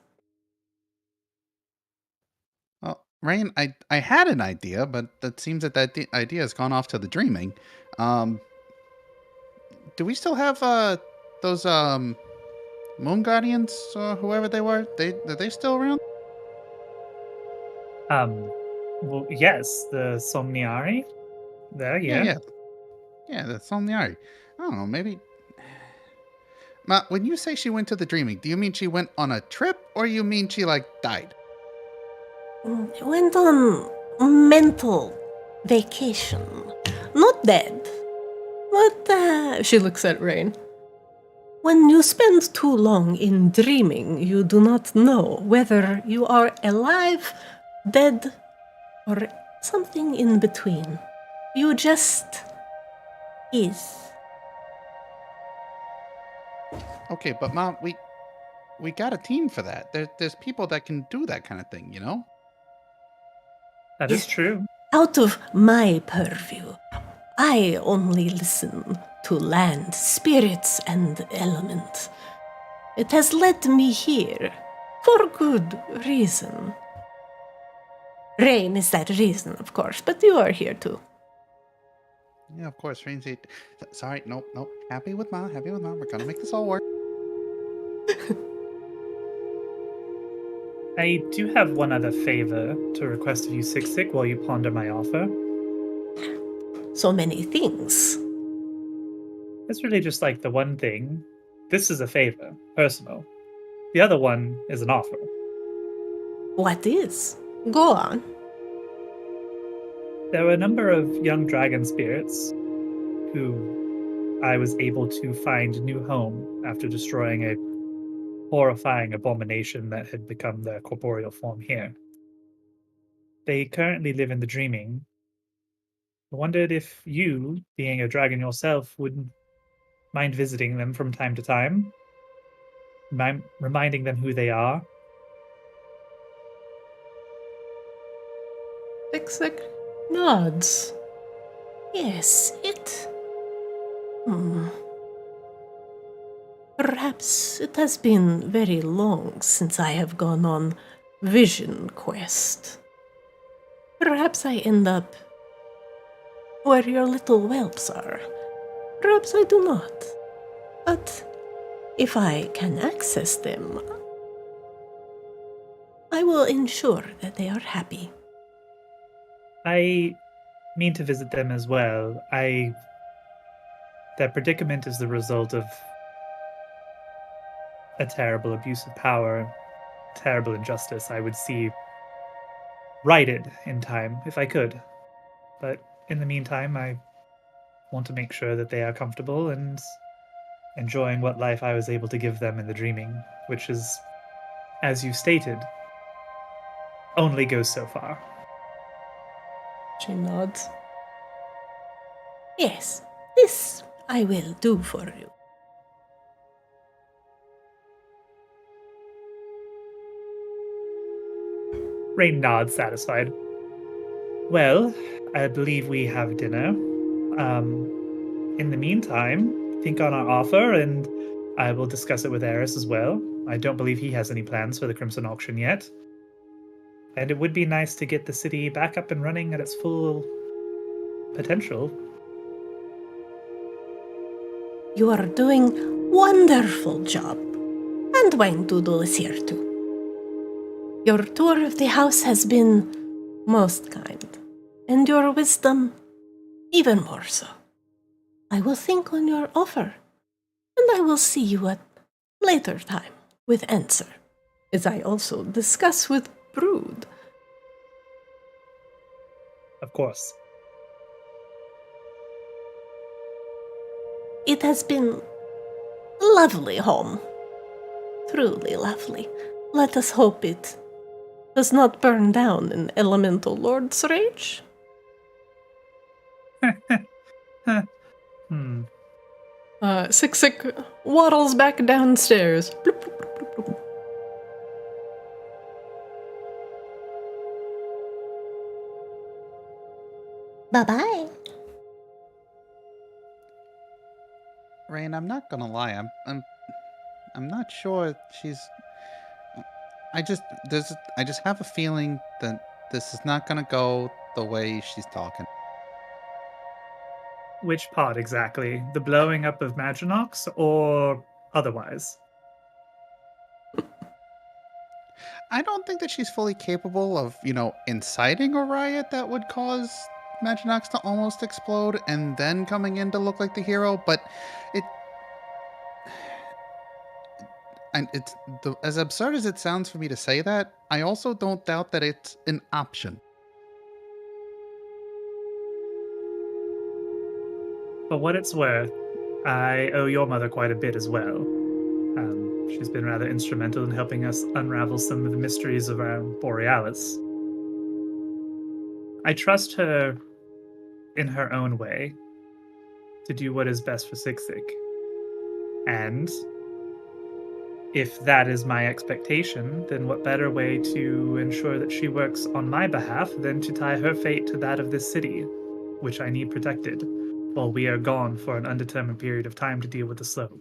Well, Rain, I had an idea, but it seems that idea has gone off to the dreaming. Do we still have those Moon Guardians or whoever they were? Are they still around? Well, yes, the Somniari. There, yeah. Yeah, the Somniari. I don't know, maybe. Ma, when you say she went to the dreaming, do you mean she went on a trip, or you mean she died? Went on mental vacation. Not dead. She looks at Rain. When you spend too long in dreaming, you do not know whether you are alive, dead, or something in between. You just is. Okay, but Mom, we got a team for that. There's people that can do that kind of thing, you know? That is true. Out of my purview, I only listen to land, spirits, and element. It has led me here for good reason. Rain is that reason, of course, but you are here too. Yeah, of course. Sorry, nope. Happy with Mom. We're gonna make this all work. I do have one other favor to request of you, Sick, while you ponder my offer. So many things. It's really just like the one thing. This is a favor, personal. The other one is an offer. What is? Go on. There were a number of young dragon spirits who I was able to find a new home after destroying a horrifying abomination that had become their corporeal form here. They currently live in the dreaming. I wondered if you, being a dragon yourself, would mind visiting them from time to time, reminding them who they are. Sick nods. Yes, it. Perhaps it has been very long since I have gone on vision quest. Perhaps I end up where your little whelps are. Perhaps I do not. But if I can access them, I will ensure that they are happy. I mean to visit them as well. Their predicament is the result of a terrible abuse of power, terrible injustice I would see righted in time if I could. But in the meantime, I want to make sure that they are comfortable and enjoying what life I was able to give them in the dreaming, which is, as you stated, only goes so far. She nods. Yes, this I will do for you. Rain nods, satisfied. Well, I believe we have dinner. In the meantime, think on our offer, and I will discuss it with Eris as well. I don't believe he has any plans for the Crimson Auction yet. And it would be nice to get the city back up and running at its full potential. You are doing wonderful job. And Wayne Doodle is here too. Your tour of the house has been most kind, and your wisdom even more so. I will think on your offer, and I will see you at later time with answer. As I also discuss with Brood. Of course. It has been lovely home. Truly lovely. Let us hope it does not burn down in Elemental Lord's rage. Sick waddles back downstairs. Bloop, bloop, bloop, bloop, bloop. Bye-bye. Rain, I'm not gonna lie. I'm not sure she's. I just have a feeling that this is not gonna go the way she's talking. Which part exactly? The blowing up of Maginox or otherwise? I don't think that she's fully capable of, inciting a riot that would cause Maginox to almost explode and then coming in to look like the hero, but as absurd as it sounds for me to say that, I also don't doubt that it's an option. For what it's worth, I owe your mother quite a bit as well. She's been rather instrumental in helping us unravel some of the mysteries of Borealis. I trust her in her own way to do what is best for Siksik. And if that is my expectation, then what better way to ensure that she works on my behalf than to tie her fate to that of this city, which I need protected, while we are gone for an undetermined period of time to deal with the slope.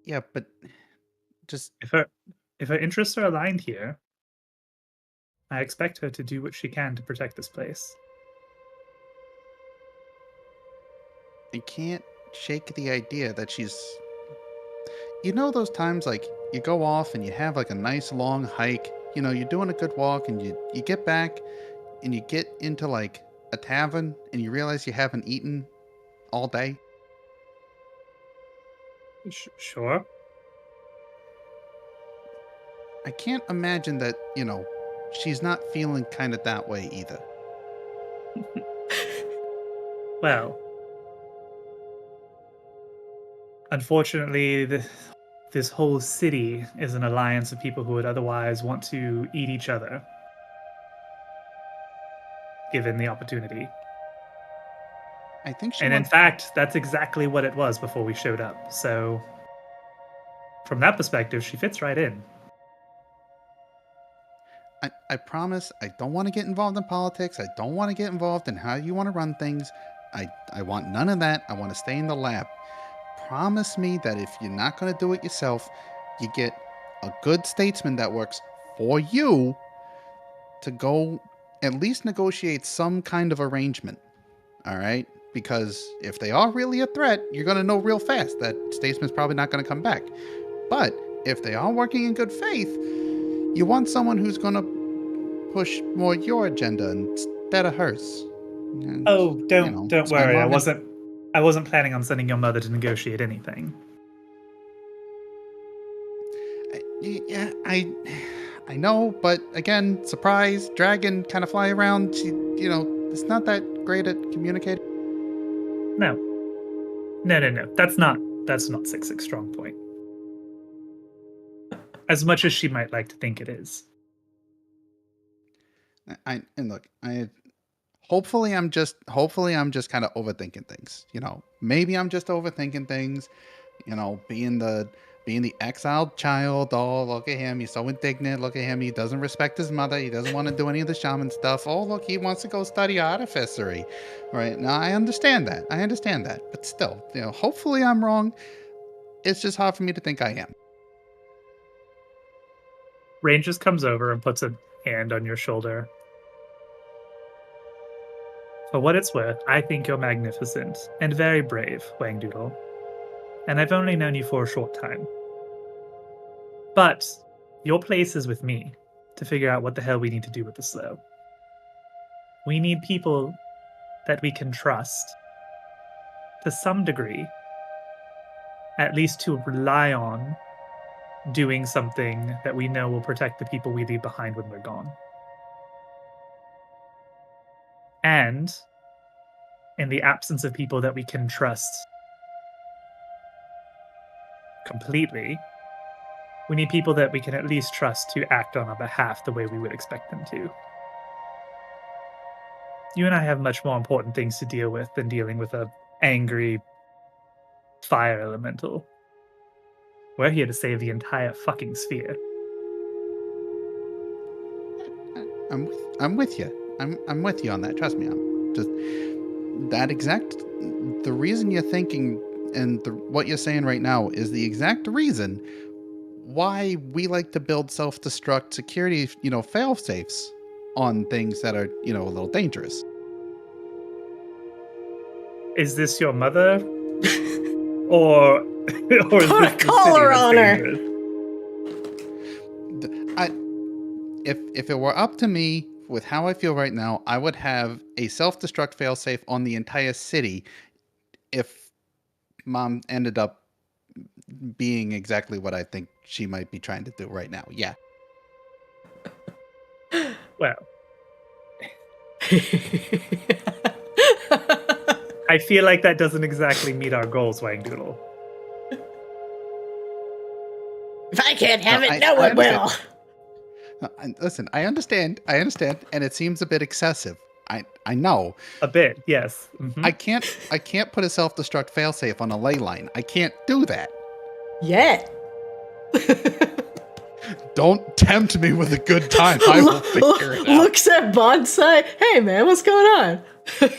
Yeah, but just If her interests are aligned here, I expect her to do what she can to protect this place. I can't shake the idea that she's. You know those times like you go off and you have like a nice long hike. You know, you're doing a good walk and you get back and you get into like a tavern and you realize you haven't eaten all day. Sure. I can't imagine that, she's not feeling kind of that way either. Well, unfortunately, this whole city is an alliance of people who would otherwise want to eat each other, given the opportunity. I think she And in wants. fact, that's exactly what it was before we showed up. So, from that perspective, she fits right in. I promise I don't want to get involved in politics. I don't want to get involved in how you want to run things. I want none of that. I want to stay in the lab. Promise me that if you're not going to do it yourself, you get a good statesman that works for you to go at least negotiate some kind of arrangement. All right? Because if they are really a threat, you're going to know real fast that statesman's probably not going to come back. But if they are working in good faith, you want someone who's going to push more your agenda instead of hers. And, Oh, don't it's my worry. mom I wasn't planning on sending your mother to negotiate anything. Yeah, I know, but again, surprise, dragon kind of fly around. She, it's not that great at communicating. No. That's not Six strong point. As much as she might like to think it is. Hopefully I'm just kind of overthinking things. Maybe I'm just overthinking things. Being the exiled child. Oh, look at him. He's so indignant. Look at him. He doesn't respect his mother. He doesn't want to do any of the shaman stuff. Oh, look, he wants to go study artificery. Right now, I understand that. But still, hopefully I'm wrong. It's just hard for me to think I am. Rain just comes over and puts a hand on your shoulder. For what it's worth, I think you're magnificent and very brave, Wangdoodle. And I've only known you for a short time. But your place is with me to figure out what the hell we need to do with the slow. We need people that we can trust to some degree, at least to rely on doing something that we know will protect the people we leave behind when we're gone. And in the absence of people that we can trust completely, we need people that we can at least trust to act on our behalf the way we would expect them to. You and I have much more important things to deal with than dealing with a angry fire elemental. We're here to save the entire fucking sphere. I'm with you. I'm with you on that. Trust me. I'm just the reason you're thinking and what you're saying right now is the exact reason why we like to build self-destruct security, fail safes on things that are, a little dangerous. Is this your mother? or is Put a this collar on her. If it were up to me, with how I feel right now, I would have a self-destruct failsafe on the entire city if Mom ended up being exactly what I think she might be trying to do right now. Yeah. Well. I feel like that doesn't exactly meet our goals, Wangdoodle. If I can't have it, I no one will. understand. Listen, I understand, and it seems a bit excessive. I know. A bit, yes. Mhm. I can't put a self-destruct failsafe on a ley line. I can't do that. Yet. Don't tempt me with a good time. I will figure it out. Looks at Bonsai. Hey, man, what's going on? As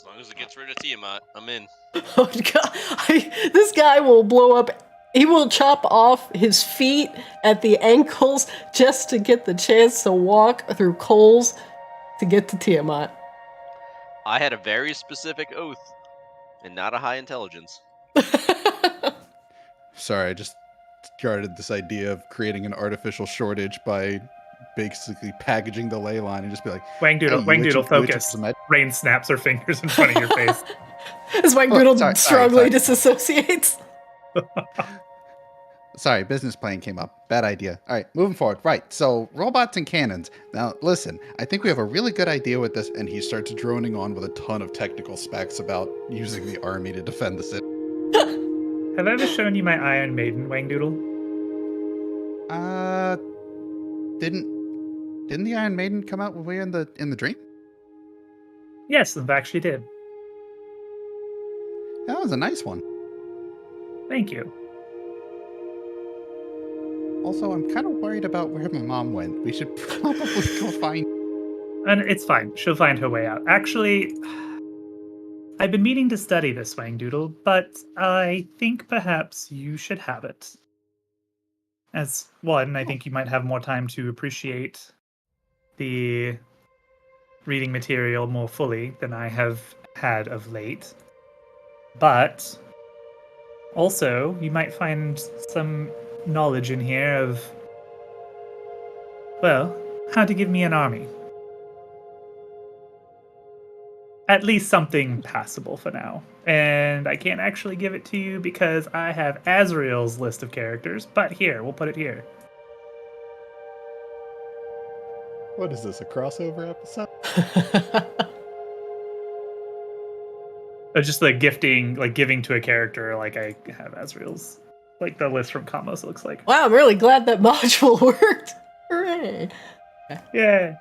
long as it gets rid of Tiamat, I'm in. Oh, God. This guy will blow up. He will chop off his feet at the ankles just to get the chance to walk through coals to get to Tiamat. I had a very specific oath, and not a high intelligence. Sorry, I just started this idea of creating an artificial shortage by basically packaging the ley line and just be like, Wangdoodle, "Hey, you itchy- Wangdoodle, you itchy focus. for med-" Rain snaps her fingers in front of your face. As Wangdoodle sorry, strongly sorry. disassociates. Sorry, business plan came up. Bad idea. All right, moving forward. Right, so robots and cannons. Now, listen, I think we have a really good idea with this. And he starts droning on with a ton of technical specs about using the army to defend the city. Have I ever shown you my Iron Maiden, Wangdoodle? Didn't the Iron Maiden come out when we were in the dream? Yes, in fact, she did. That was a nice one. Thank you. Also, I'm kind of worried about where my mom went. We should probably go find. And it's fine. She'll find her way out. Actually, I've been meaning to study this, Wangdoodle, but I think perhaps you should have it. As one, I think you might have more time to appreciate the reading material more fully than I have had of late. But also, you might find some knowledge in here of, well, how to give me an army. At least something passable for now. And I can't actually give it to you because I have Azrael's list of characters, but here, we'll put it here. What is this, a crossover episode? Just like gifting, like giving to a character, like I have Azrael's, like the list from Kamos looks like. Wow, I'm really glad that module worked. Hooray. Yeah.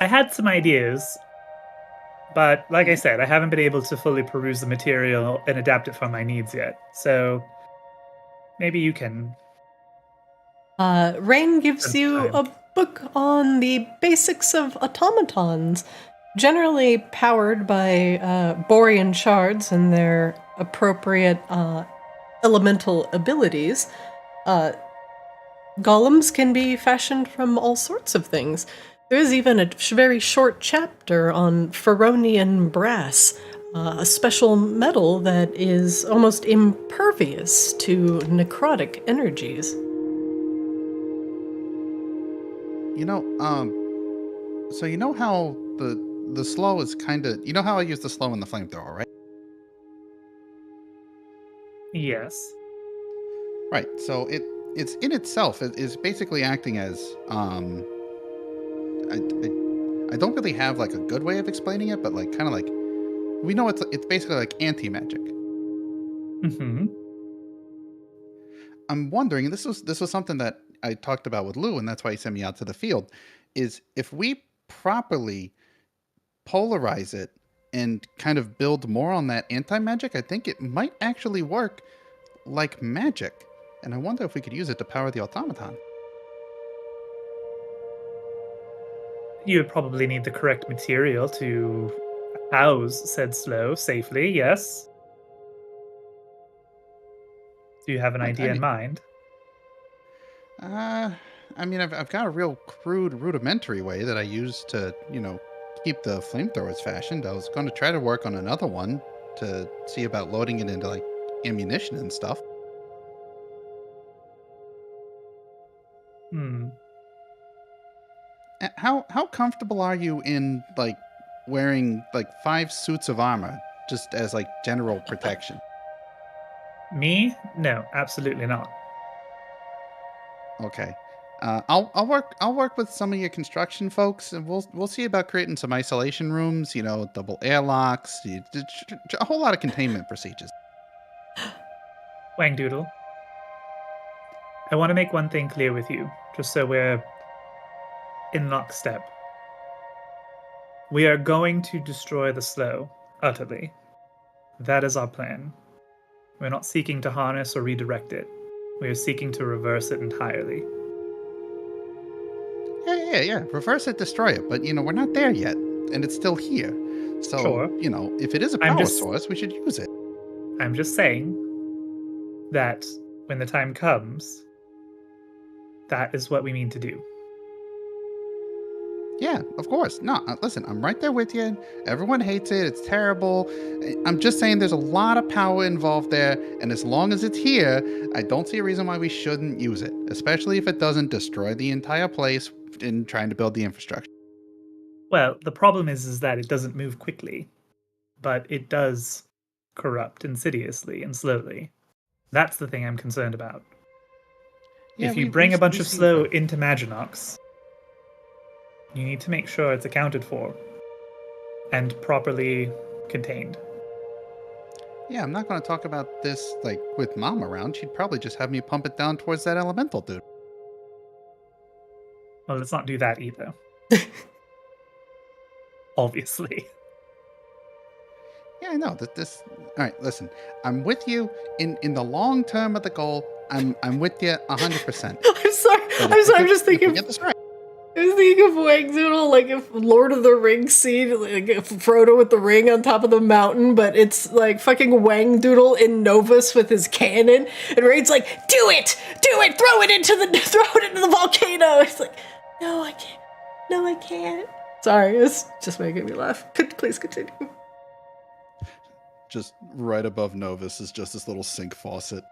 I had some ideas, but like I said, I haven't been able to fully peruse the material and adapt it for my needs yet. So maybe you can. Rain gives Spend you time. a book on the basics of automatons, generally powered by Borean shards and their appropriate elemental abilities. Golems can be fashioned from all sorts of things. There is even a very short chapter on Feronian brass, a special metal that is almost impervious to necrotic energies. You know, so you know how the slow is kind of, you know how I use the slow in the flamethrower, right? Yes. Right. So it's in itself is basically acting as I don't really have like a good way of explaining it, but like kind of like we know it's basically like anti-magic. Mm-hmm. I'm wondering, and this was something that I talked about with Lou, and that's why he sent me out to the field, is if we properly polarize it and kind of build more on that anti-magic, I think it might actually work like magic. And I wonder if we could use it to power the automaton. You would probably need the correct material to house said slow safely, yes? Do you have an idea in mind? I mean, I've got a real crude, rudimentary way that I use to, keep the flamethrowers fashioned. I was going to try to work on another one to see about loading it into like ammunition and stuff. How comfortable are you in like wearing like 5 suits of armor just as like general protection? Me? No, absolutely not. Okay. I'll work with some of your construction folks, and we'll see about creating some isolation rooms. You know, double airlocks, a whole lot of containment procedures. Wangdoodle, I want to make one thing clear with you, just so we're in lockstep. We are going to destroy the slow utterly. That is our plan. We're not seeking to harness or redirect it. We are seeking to reverse it entirely. Yeah. Reverse it, destroy it. But, you know, we're not there yet, and it's still here. So, Sure. you know, if it is a power source, we should use it. I'm just saying that when the time comes, that is what we mean to do. Yeah, of course. No, listen, I'm right there with you. Everyone hates it. It's terrible. I'm just saying there's a lot of power involved there, and as long as it's here, I don't see a reason why we shouldn't use it, especially if it doesn't destroy the entire place in trying to build the infrastructure. Well, the problem is that it doesn't move quickly, but it does corrupt insidiously and slowly. That's the thing I'm concerned about. Yeah, if you bring a bunch of slow into Maginox, you need to make sure it's accounted for and properly contained. Yeah, I'm not going to talk about this, like, with Mom around. She'd probably just have me pump it down towards that elemental dude. Well, let's not do that either. Obviously. Yeah, I know that this. All right, listen. I'm with you in the long term of the goal. I'm with you 100%. I'm sorry. I'm just thinking. Get this right. I was thinking of Wangdoodle, like if Lord of the Rings scene, like if Frodo with the ring on top of the mountain, but it's like fucking Wangdoodle in Novus with his cannon, and Raid's like, do it, throw it into the volcano. It's like, no, I can't. Sorry, it's just making me laugh. Please continue. Just right above Novus is just this little sink faucet.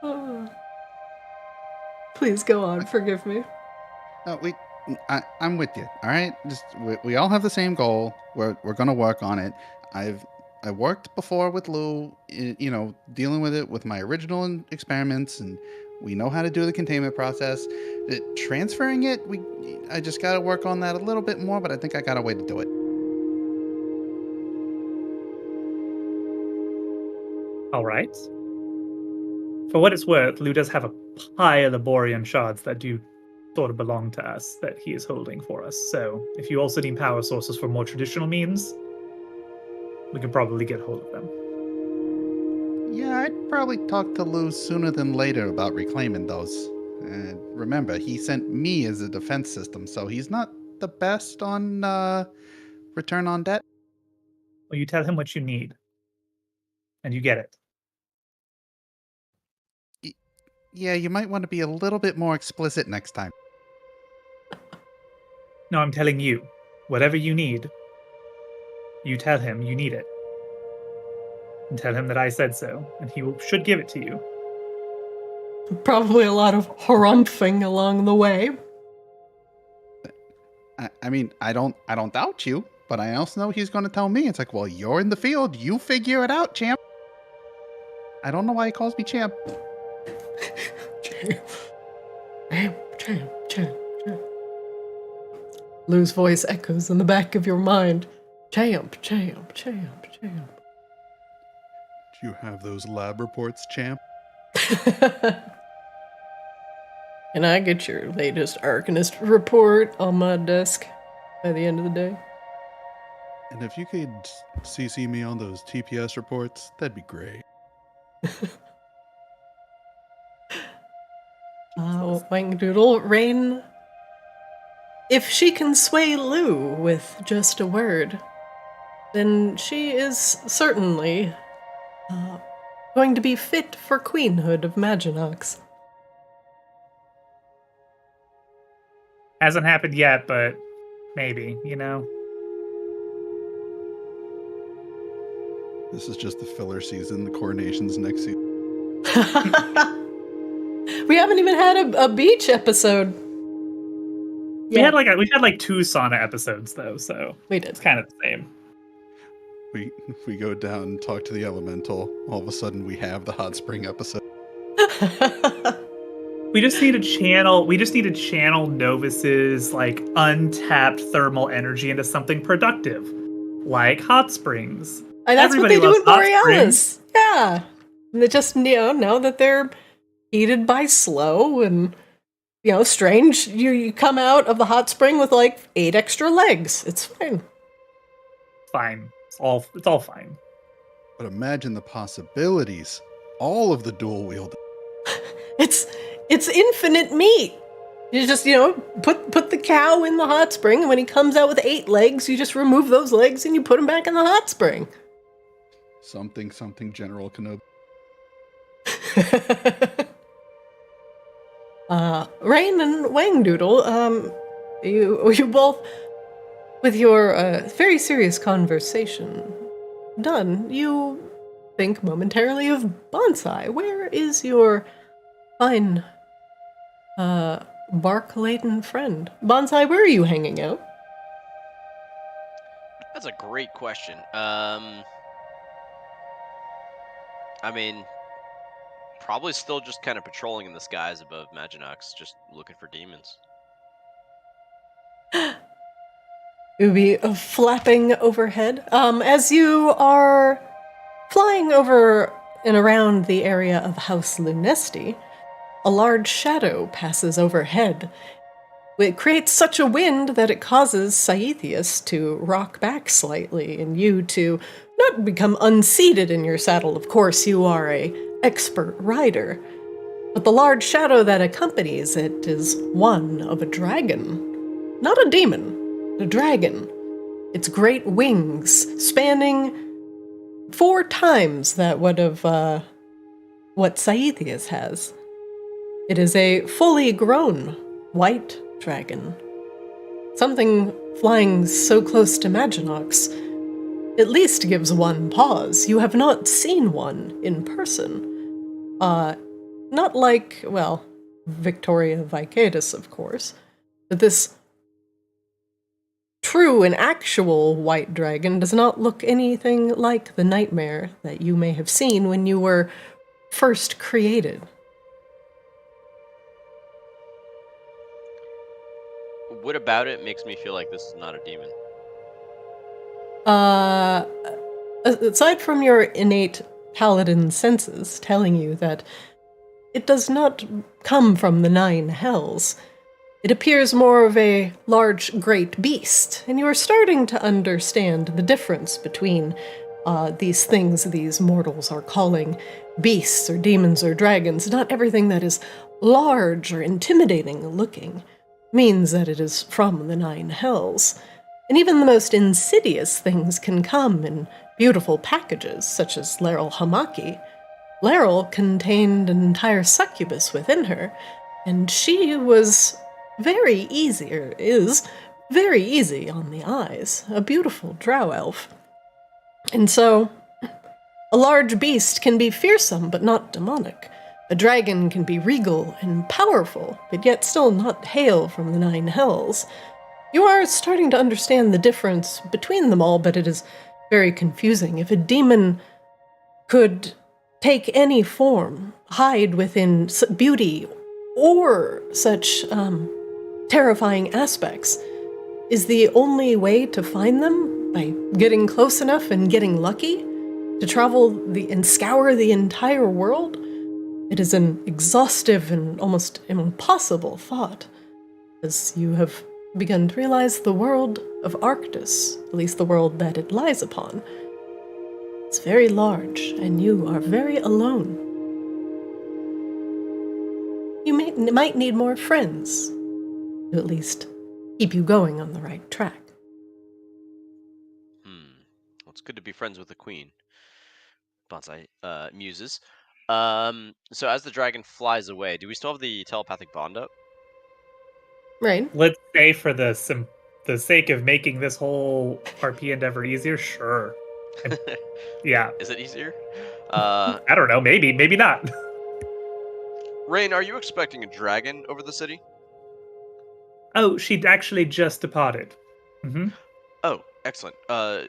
Oh. Please go on. Forgive me. No, I'm with you. All right, we all have the same goal. We're gonna work on it. I worked before with Lou, you know, dealing with it with my original experiments, and we know how to do the containment process. Transferring it, I just got to work on that a little bit more, but I think I got a way to do it. All right. For what it's worth, Lou does have a pile of Borean shards that do sort of belong to us that he is holding for us. So if you also need power sources for more traditional means, we can probably get hold of them. Yeah, I'd probably talk to Lou sooner than later about reclaiming those. Remember, he sent me as a defense system, so he's not the best on return on debt. Well, you tell him what you need, and you get it. Yeah, you might want to be a little bit more explicit next time. No, I'm telling you. Whatever you need, you tell him you need it. And tell him that I said so, and he should give it to you. Probably a lot of harumphing along the way. I mean, I don't doubt you, but I also know he's going to tell me. It's like, well, you're in the field. You figure it out, champ. I don't know why he calls me champ. Champ. Lou's voice echoes in the back of your mind. Champ. Do you have those lab reports, champ? Can I get your latest Arcanist report on my desk by the end of the day? And if you could CC me on those TPS reports, that'd be great. Wangdoodle, Rain, if she can sway Lou with just a word, then she is certainly going to be fit for queenhood of Maginox. Hasn't happened yet, but maybe, you know? This is just the filler season. The coronation's next season. We haven't even had a beach episode. We had like 2 sauna episodes though, so we did. It's kind of the same. We go down and talk to the elemental. All of a sudden, we have the hot spring episode. We just need to channel. We just need to channel Novus's like untapped thermal energy into something productive, like hot springs. And that's Everybody what they do loves in hot Borealis. springs. Yeah. And they just, know that they're heated by slow and, strange. You come out of the hot spring with like 8 extra legs. It's fine. Fine. It's all fine. But imagine the possibilities. All of the dual wield. It's infinite meat. You just, put the cow in the hot spring, and when he comes out with 8 legs, you just remove those legs and you put him back in the hot spring. Something General Kenobi. Rain and Wangdoodle, you both, with your very serious conversation done, you think momentarily of Bonsai. Where is your fine, bark-laden friend? Bonsai, where are you hanging out? That's a great question. I mean, probably still just kind of patrolling in the skies above Maginox, just looking for demons. It would be flapping overhead. As you are flying over and around the area of House Lunesti, a large shadow passes overhead. It creates such a wind that it causes Saethius to rock back slightly, and you to not become unseated in your saddle. Of course, you are a expert rider. But the large shadow that accompanies it is one of a dragon. Not a demon, a dragon. Its great wings spanning 4 times that what Saethius has. It is a fully grown white dragon. Something flying so close to Maginox at least gives one pause. You have not seen one in person. Not like, Victoria Vicatus, of course, but this true and actual white dragon does not look anything like the nightmare that you may have seen when you were first created. What about it makes me feel like this is not a demon? Aside from your innate paladin senses telling you that it does not come from the 9 hells, it appears more of a large great beast, and you are starting to understand the difference between these things these mortals are calling beasts or demons or dragons. Not everything that is large or intimidating looking means that it is from the 9 hells. And even the most insidious things can come in beautiful packages, such as Laryl Hamaki. Laryl contained an entire succubus within her, and she was very easy, or is very easy on the eyes, a beautiful drow elf. And so, a large beast can be fearsome but not demonic. A dragon can be regal and powerful, but yet still not hail from the 9 hells. You are starting to understand the difference between them all, but it is very confusing. If a demon could take any form, hide within beauty or such terrifying aspects, is the only way to find them by getting close enough and getting lucky to travel and scour the entire world? It is an exhaustive and almost impossible thought, as you have begun to realize the world of Arctis, at least the world that it lies upon, it's very large, and you are very alone. You might need more friends to at least keep you going on the right track. Well, it's good to be friends with the queen. Bonsai muses. So as the dragon flies away, do we still have the telepathic bond up? Right. Let's say for the sake of making this whole RP endeavor easier, sure. Yeah. Is it easier? I don't know. Maybe not. Rain, are you expecting a dragon over the city? Oh, she'd actually just departed. Mm-hmm. Oh, excellent.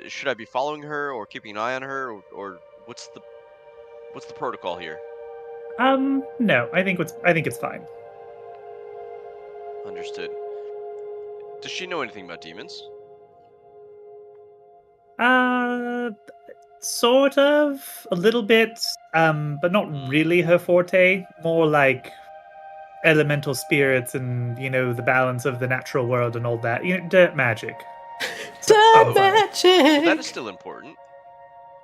Should I be following her or keeping an eye on her, or what's the protocol here? No, I think it's fine. Understood. Does she know anything about demons? Sort of, a little bit, but not really her forte. More like elemental spirits and, the balance of the natural world and all that. Dirt magic. Dirt That magic! is still important.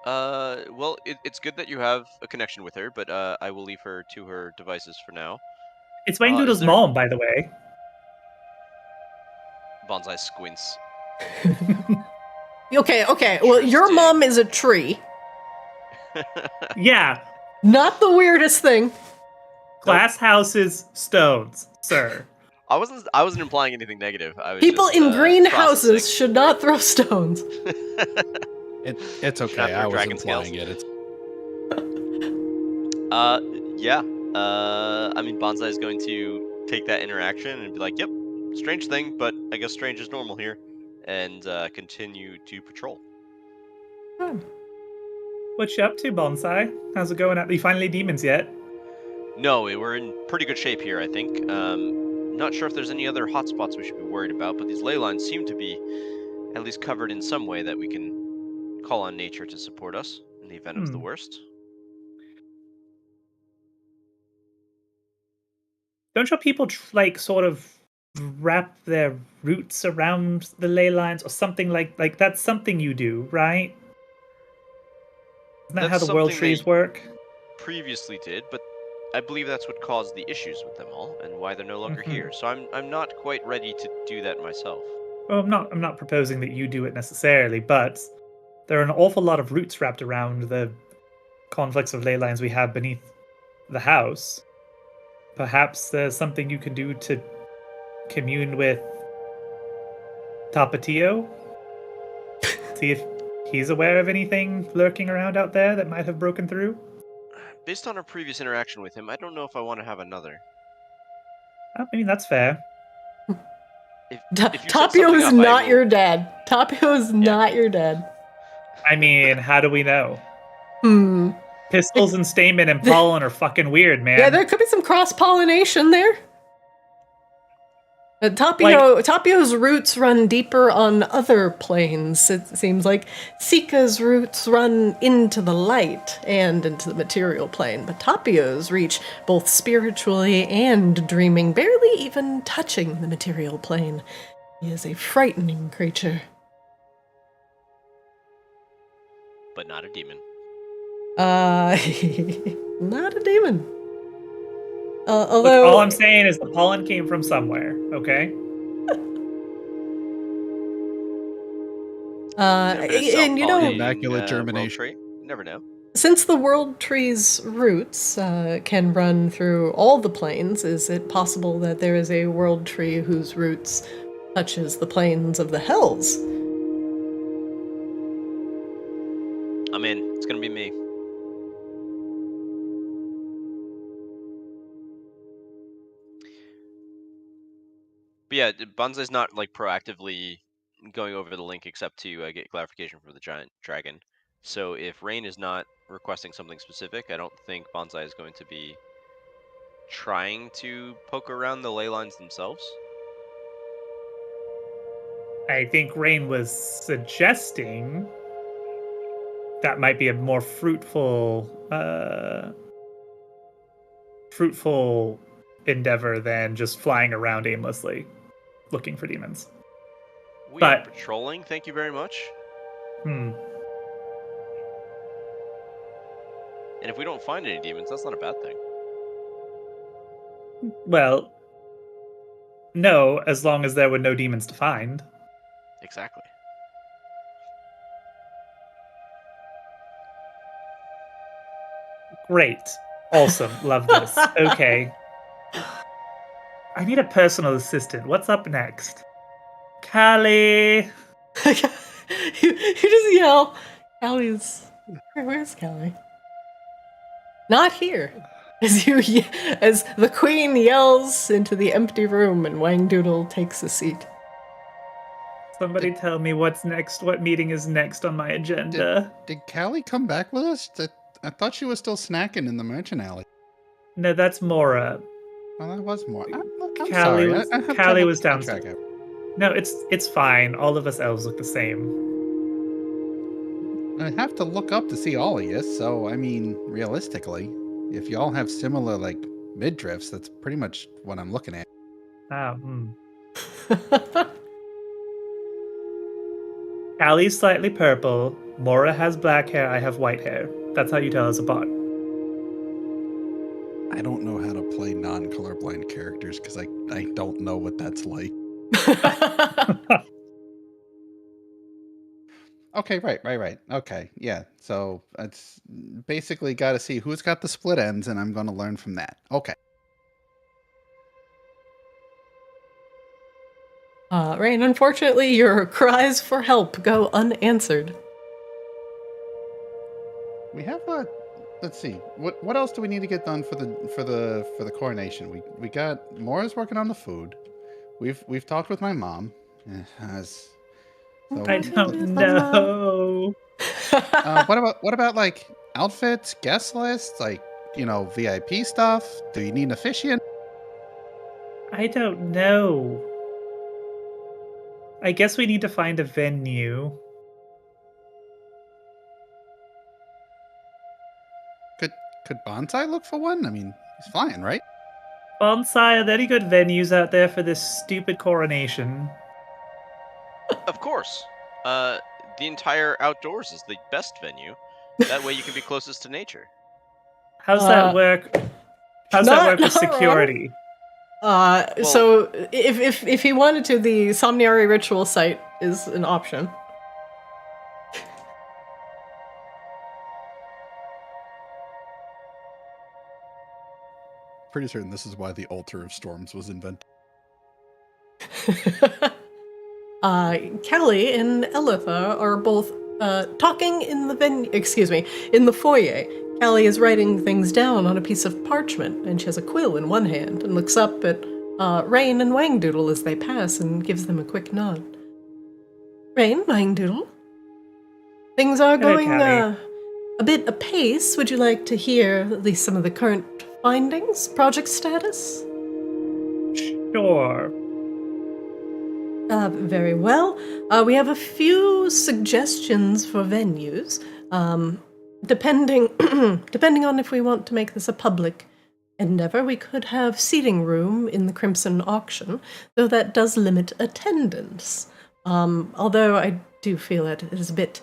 Well, it's good that you have a connection with her, but I will leave her to her devices for now. It's Wayne Doodle's is there- mom, by the way. Bonsai squints. Okay. Well, your Interesting. mom is a tree. Yeah, Not the weirdest thing. glass houses, stones, sir. I wasn't implying anything negative. I was People just, in green houses processing. should not throw stones. It's okay. Not for I was dragon implying scales. it. It's Yeah. I mean, Bonsai is going to take that interaction and be like, "Yep, strange thing, but I guess strange is normal here," and continue to patrol. What you up to, Bonsai? How's it going? Are you finally demons yet? No, we're in pretty good shape here, I think. Not sure if there's any other hotspots we should be worried about, but these ley lines seem to be at least covered in some way that we can call on nature to support us in the event of the worst. Don't your people sort of wrap their roots around the ley lines or something like that's something you do, right? Isn't that how That's the world something trees they work? Previously did, but I believe that's what caused the issues with them all and why they're no longer here. So I'm not quite ready to do that myself. Well, I'm not proposing that you do it necessarily, but there are an awful lot of roots wrapped around the conflicts of ley lines we have beneath the house. Perhaps there's something you can do to commune with Tapatio? See if he's aware of anything lurking around out there that might have broken through? Based on our previous interaction with him, I don't know if I want to have another. I mean, that's fair. If you set Tapio something is up, I not will- your dad. Tapio is not your dad. I mean, how do we know? Hmm. Pistils and stamen and pollen are fucking weird, man. Yeah, there could be some cross-pollination there. Tapio's roots run deeper on other planes. It seems like Sika's roots run into the light and into the material plane, but Tapio's reach both spiritually and dreaming, barely even touching the material plane. He is a frightening creature. But not a demon. Not a demon. Look, Although all I'm saying is the pollen came from somewhere, okay? and you know, Immaculate germination. World trait? You never know. since the world tree's roots can run through all the planes, is it possible that there is a world tree whose roots touches the planes of the hells? I'm in. It's gonna be me. But yeah, Bonsai's not like proactively going over the link except to get clarification from the giant dragon. So if Rain is not requesting something specific, I don't think Bonsai is going to be trying to poke around the ley lines themselves. I think Rain was suggesting that might be a more fruitful endeavor than just flying around aimlessly looking for demons. We are patrolling, thank you very much. And if we don't find any demons, that's not a bad thing. Well, no, as long as there were no demons to find. Exactly. Great. Awesome. Love this. Okay. I need a personal assistant. What's up next? Callie! you just yell. Callie's. Where's Callie? Not here. As the queen yells into the empty room and Wang Doodle takes a seat. Somebody tell me what's next. What meeting is next on my agenda? Did Callie come back with us? I thought she was still snacking in the merchant alley. No, that's Mora. Well, that was more. I'm Callie sorry. was- I have Callie trouble was keeping downstairs. track of it. No, it's fine. All of us elves look the same. I have to look up to see all of you. So, I mean, realistically, if you all have similar, like, midriffs, that's pretty much what I'm looking at. Callie's slightly purple. Mora has black hair. I have white hair. That's how you tell us apart. I don't know how to play non-colorblind characters because I don't know what that's like. Okay, right. Okay, yeah. So it's basically got to see who's got the split ends, and I'm going to learn from that. Okay. Rain, unfortunately, your cries for help go unanswered. We have a. Let's see. What else do we need to get done for the coronation? We got Mora's working on the food. We've talked with my mom. So, I don't know. what about like outfits, guest lists, like VIP stuff? Do you need an officiant? I don't know. I guess we need to find a venue. Could Bonsai look for one? I mean, he's flying, right? Bonsai, are there any good venues out there for this stupid coronation? Of course. The entire outdoors is the best venue. That way you can be closest to nature. How's that work? How's that work with security? So if he wanted to, the Somniari ritual site is an option. Pretty certain this is why the Altar of Storms was invented. Callie and Elitha are both talking in the foyer. Callie is writing things down on a piece of parchment, and she has a quill in one hand and looks up at Rain and Wangdoodle as they pass and gives them a quick nod. Rain, Wangdoodle, things are going a bit apace. Would you like to hear at least some of the current findings, project status? Sure. Very well. We have a few suggestions for venues, depending on if we want to make this a public endeavor. We could have seating room in the Crimson Auction, though that does limit attendance. Although I do feel it is a bit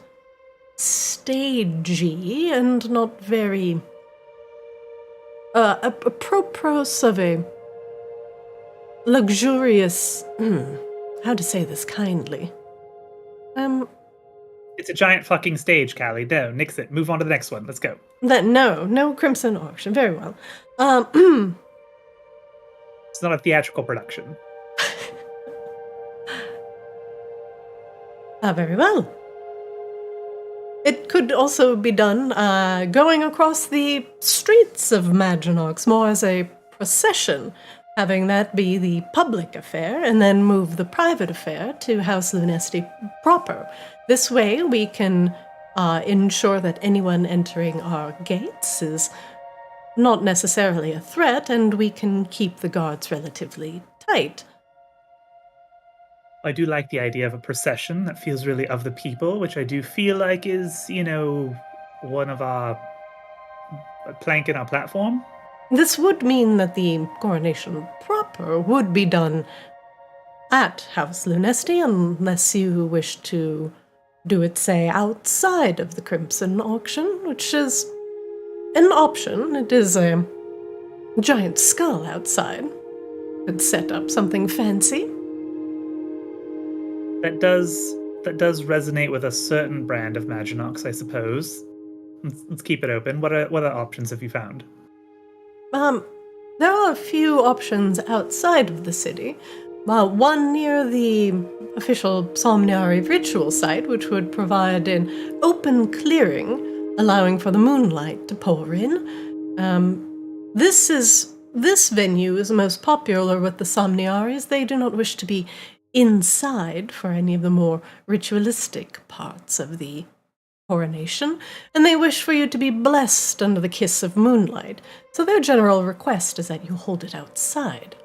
stagey and not very apropos of a luxurious. How to say this kindly? It's a giant fucking stage, Callie. No, nix it. Move on to the next one. Let's go. No Crimson Auction. Very well. It's not a theatrical production. Very well. It could also be done going across the streets of Maginox, more as a procession, having that be the public affair, and then move the private affair to House Lunesti proper. This way we can ensure that anyone entering our gates is not necessarily a threat, and we can keep the guards relatively tight. I do like the idea of a procession that feels really of the people, which I do feel like is, one of our plank in our platform. This would mean that the coronation proper would be done at House Lunesti, unless you wish to do it, say, outside of the Crimson Auction, which is an option. It is a giant skull outside. Could set up something fancy. That does resonate with a certain brand of Maginox, I suppose. Let's keep it open. What other options have you found? There are a few options outside of the city. One near the official Somniari ritual site, which would provide an open clearing, allowing for the moonlight to pour in. This venue is most popular with the Somniaris. They do not wish to be inside for any of the more ritualistic parts of the coronation, and they wish for you to be blessed under the kiss of moonlight. So their general request is that you hold it outside.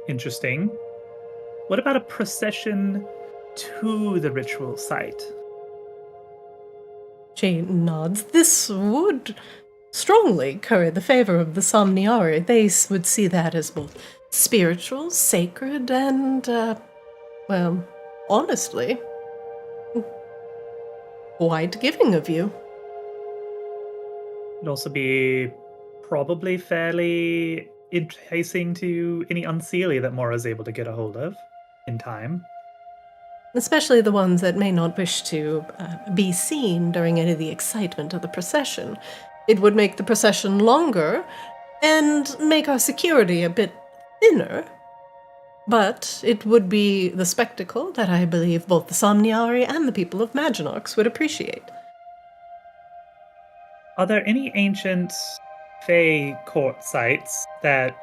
Interesting. What about a procession to the ritual site? She nods. This would strongly curry the favor of the Somniari. They would see that as both spiritual, sacred, and, well, honestly, quite giving of you. It'd also be probably fairly enticing to any unseelie that Mora's able to get a hold of in time. Especially the ones that may not wish to be seen during any of the excitement of the procession. It would make the procession longer and make our security a bit thinner, but it would be the spectacle that I believe both the Somniari and the people of Maginox would appreciate. Are there any ancient Fey court sites that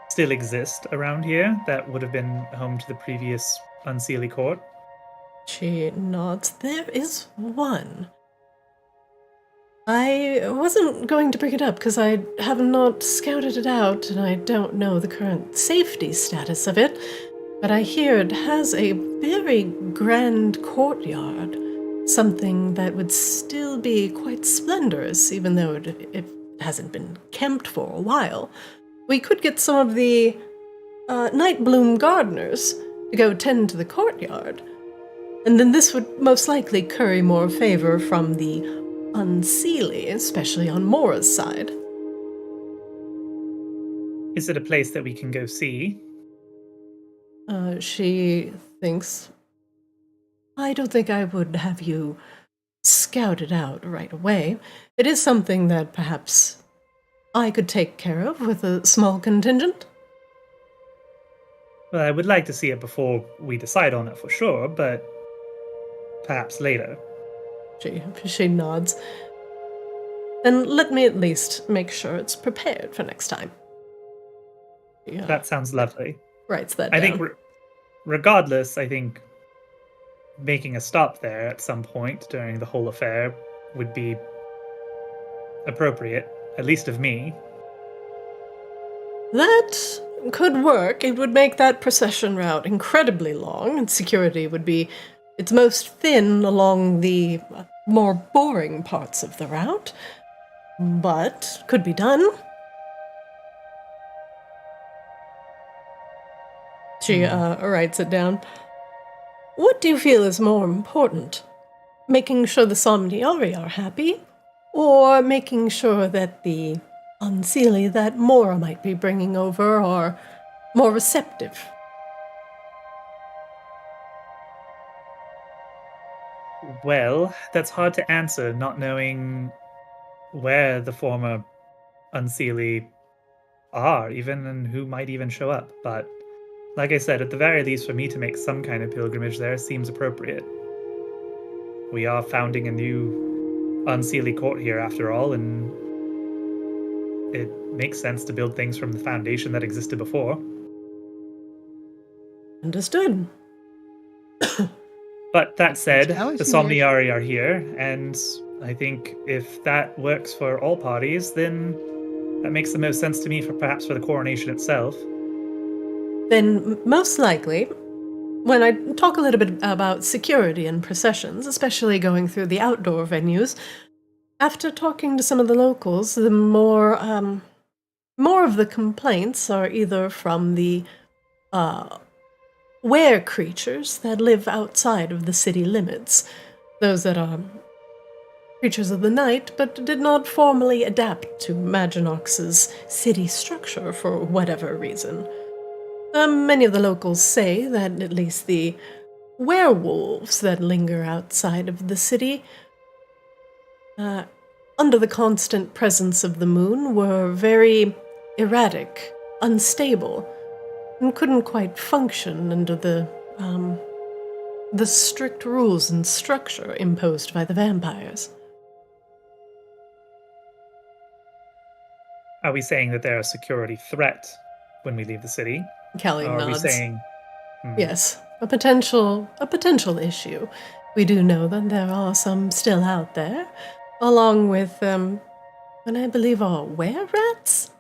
still exist around here that would have been home to the previous Unseelie court? She nods. There is one. I wasn't going to bring it up because I have not scouted it out and I don't know the current safety status of it, but I hear it has a very grand courtyard, something that would still be quite splendorous even though it hasn't been kempt for a while. We could get some of the night bloom gardeners to go tend to the courtyard, and then this would most likely curry more favor from the Unseelie, especially on Mora's side. Is it a place that we can go see? She thinks, I don't think I would have you scout it out right away. It is something that perhaps I could take care of with a small contingent. Well, I would like to see it before we decide on it for sure, but perhaps later. She nods. Then let me at least make sure it's prepared for next time. Yeah. That sounds lovely. Writes that I down. think regardless, I think making a stop there at some point during the whole affair would be appropriate, at least of me. That could work. It would make that procession route incredibly long, and security would be its most thin along the more boring parts of the route, but could be done. She writes it down. What do you feel is more important? Making sure the Somniari are happy, or making sure that the Unseelie that Mora might be bringing over are more receptive? Well, that's hard to answer, not knowing where the former Unseelie are, even, and who might even show up. But like I said, at the very least, for me to make some kind of pilgrimage there seems appropriate. We are founding a new Unseelie court here, after all, and it makes sense to build things from the foundation that existed before. Understood. But that said, How the is he Somniari are here, and I think if that works for all parties, then that makes the most sense to me for perhaps for the coronation itself. Then, most likely, when I talk a little bit about security and processions, especially going through the outdoor venues, after talking to some of the locals, the more of the complaints are either from the were creatures that live outside of the city limits, those that are creatures of the night, but did not formally adapt to Maginox's city structure for whatever reason. Many of the locals say that at least the werewolves that linger outside of the city, under the constant presence of the moon, were very erratic, unstable, and couldn't quite function under the strict rules and structure imposed by the vampires. Are we saying that they're a security threat when we leave the city? Callie Or are we nods. saying Yes, a potential issue. We do know that there are some still out there, along with what I believe are were-rats?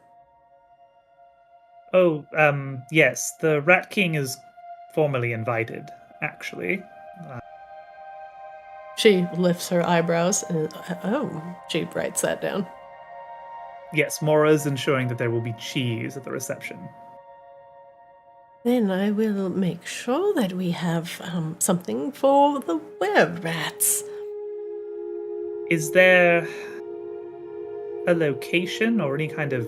Oh, yes, the Rat King is formally invited, actually. She lifts her eyebrows and, she writes that down. Yes, Mora's ensuring that there will be cheese at the reception. Then I will make sure that we have something for the were-rats. Is there a location or any kind of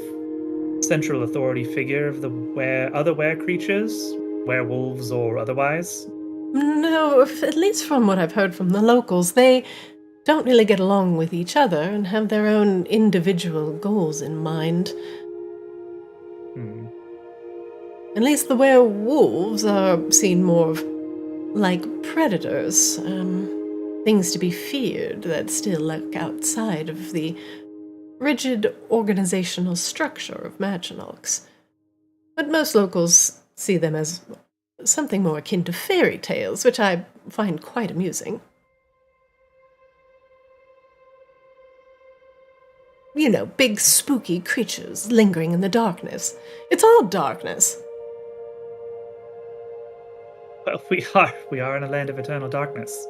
central authority figure of the other were creatures, werewolves or otherwise? No, at least from what I've heard from the locals, they don't really get along with each other and have their own individual goals in mind. At least the werewolves are seen more of like predators, things to be feared that still lurk outside of the rigid organizational structure of Maginox. But most locals see them as something more akin to fairy tales, which I find quite amusing. You know, big spooky creatures lingering in the darkness. It's all darkness. Well, we are in a land of eternal darkness.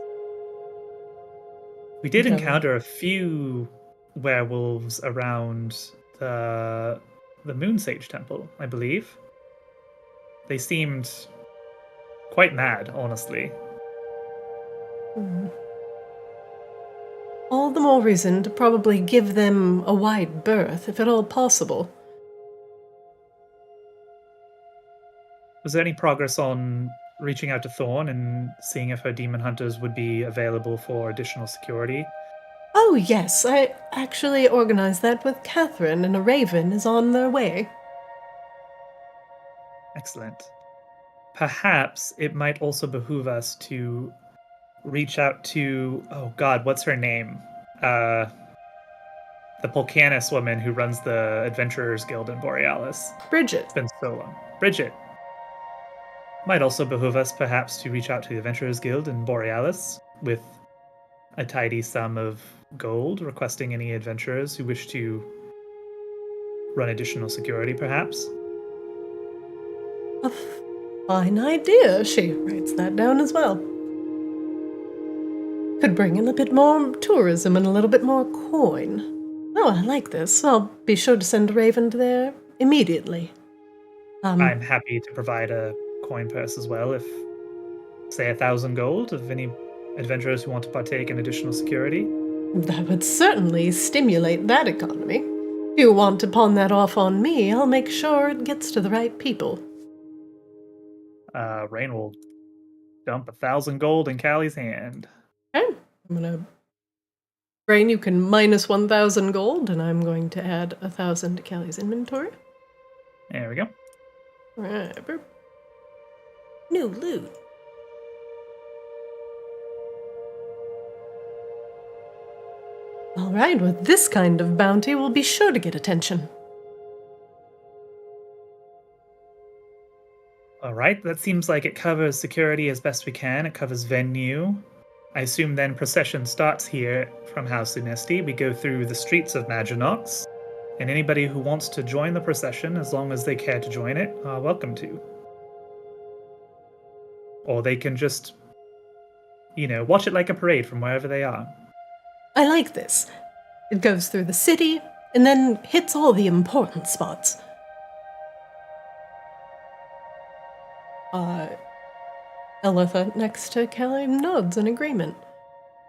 We did encounter a few werewolves around the Moon Sage Temple, I believe. They seemed quite mad, honestly. All the more reason to probably give them a wide berth, if at all possible. Was there any progress on reaching out to Thorn and seeing if her demon hunters would be available for additional security? Oh, yes, I actually organized that with Catherine, and a raven is on their way. Excellent. Perhaps it might also behoove us to reach out to, oh god, what's her name? The Polcanus woman who runs the Adventurers Guild in Borealis. Bridget. It's been so long. Bridget. Might also behoove us perhaps to reach out to the Adventurers Guild in Borealis with a tidy sum of gold, requesting any adventurers who wish to run additional security, perhaps. A fine idea. She writes that down as well. Could bring in a bit more tourism and a little bit more coin. Oh, I like this. I'll be sure to send a raven there immediately. I'm happy to provide a coin purse as well if, say, 1,000 gold of any adventurers who want to partake in additional security. That would certainly stimulate that economy. If you want to pawn that off on me, I'll make sure it gets to the right people. Rain will dump 1,000 gold in Callie's hand. Okay, I'm gonna... Rain, you can minus 1,000 gold, and I'm going to add 1,000 to Callie's inventory. There we go. Right. New loot. All right, with this kind of bounty, we'll be sure to get attention. All right, that seems like it covers security as best we can. It covers venue. I assume then procession starts here from House Unesti. We go through the streets of Maginox, and anybody who wants to join the procession, as long as they care to join it, are welcome to. Or they can just, watch it like a parade from wherever they are. I like this. It goes through the city, and then hits all the important spots. Elitha, next to Callie, nods in agreement.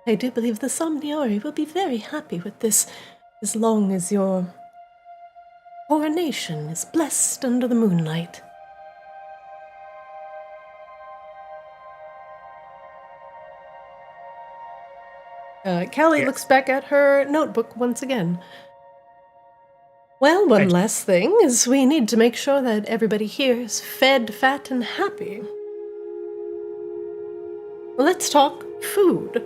I do believe the Somniori will be very happy with this, as long as your coronation is blessed under the moonlight. Callie Yes. looks back at her notebook once again. Well, one last thing is we need to make sure that everybody here is fed, fat, and happy. Let's talk food.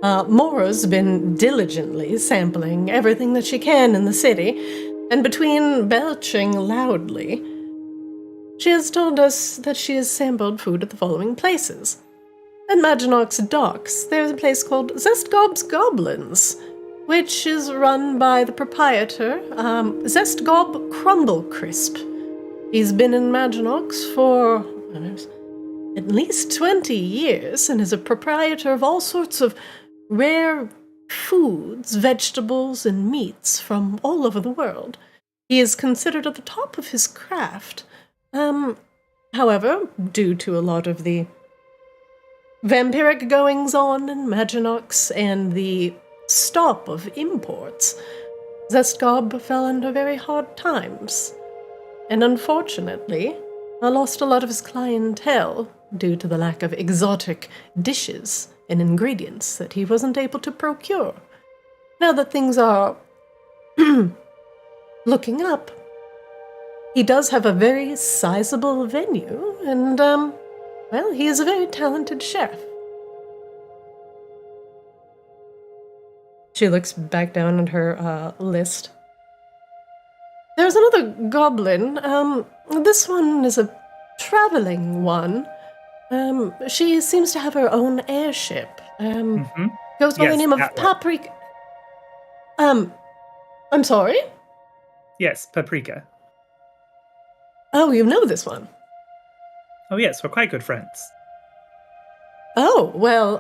Mora's been diligently sampling everything that she can in the city, and between belching loudly, She has told us that she has sampled food at the following places. At Maginox Docks, there's a place called Zestgob's Goblins, which is run by the proprietor, Zestgob Crumble Crisp. He's been in Maginox for at least 20 years and is a proprietor of all sorts of rare foods, vegetables, and meats from all over the world. He is considered at the top of his craft. However, due to a lot of the vampiric goings-on in Maginox and the stop of imports, Zestgob fell under very hard times. And unfortunately, lost a lot of his clientele due to the lack of exotic dishes and ingredients that he wasn't able to procure. Now that things are looking up, he does have a very sizable venue, and, well, he is a very talented chef. She looks back down at her list. There's another goblin. This one is a traveling one. She seems to have her own airship. Goes by the name of Paprika. I'm sorry? Yes, Paprika. Oh, you know this one. Oh yes, we're quite good friends. Oh, well,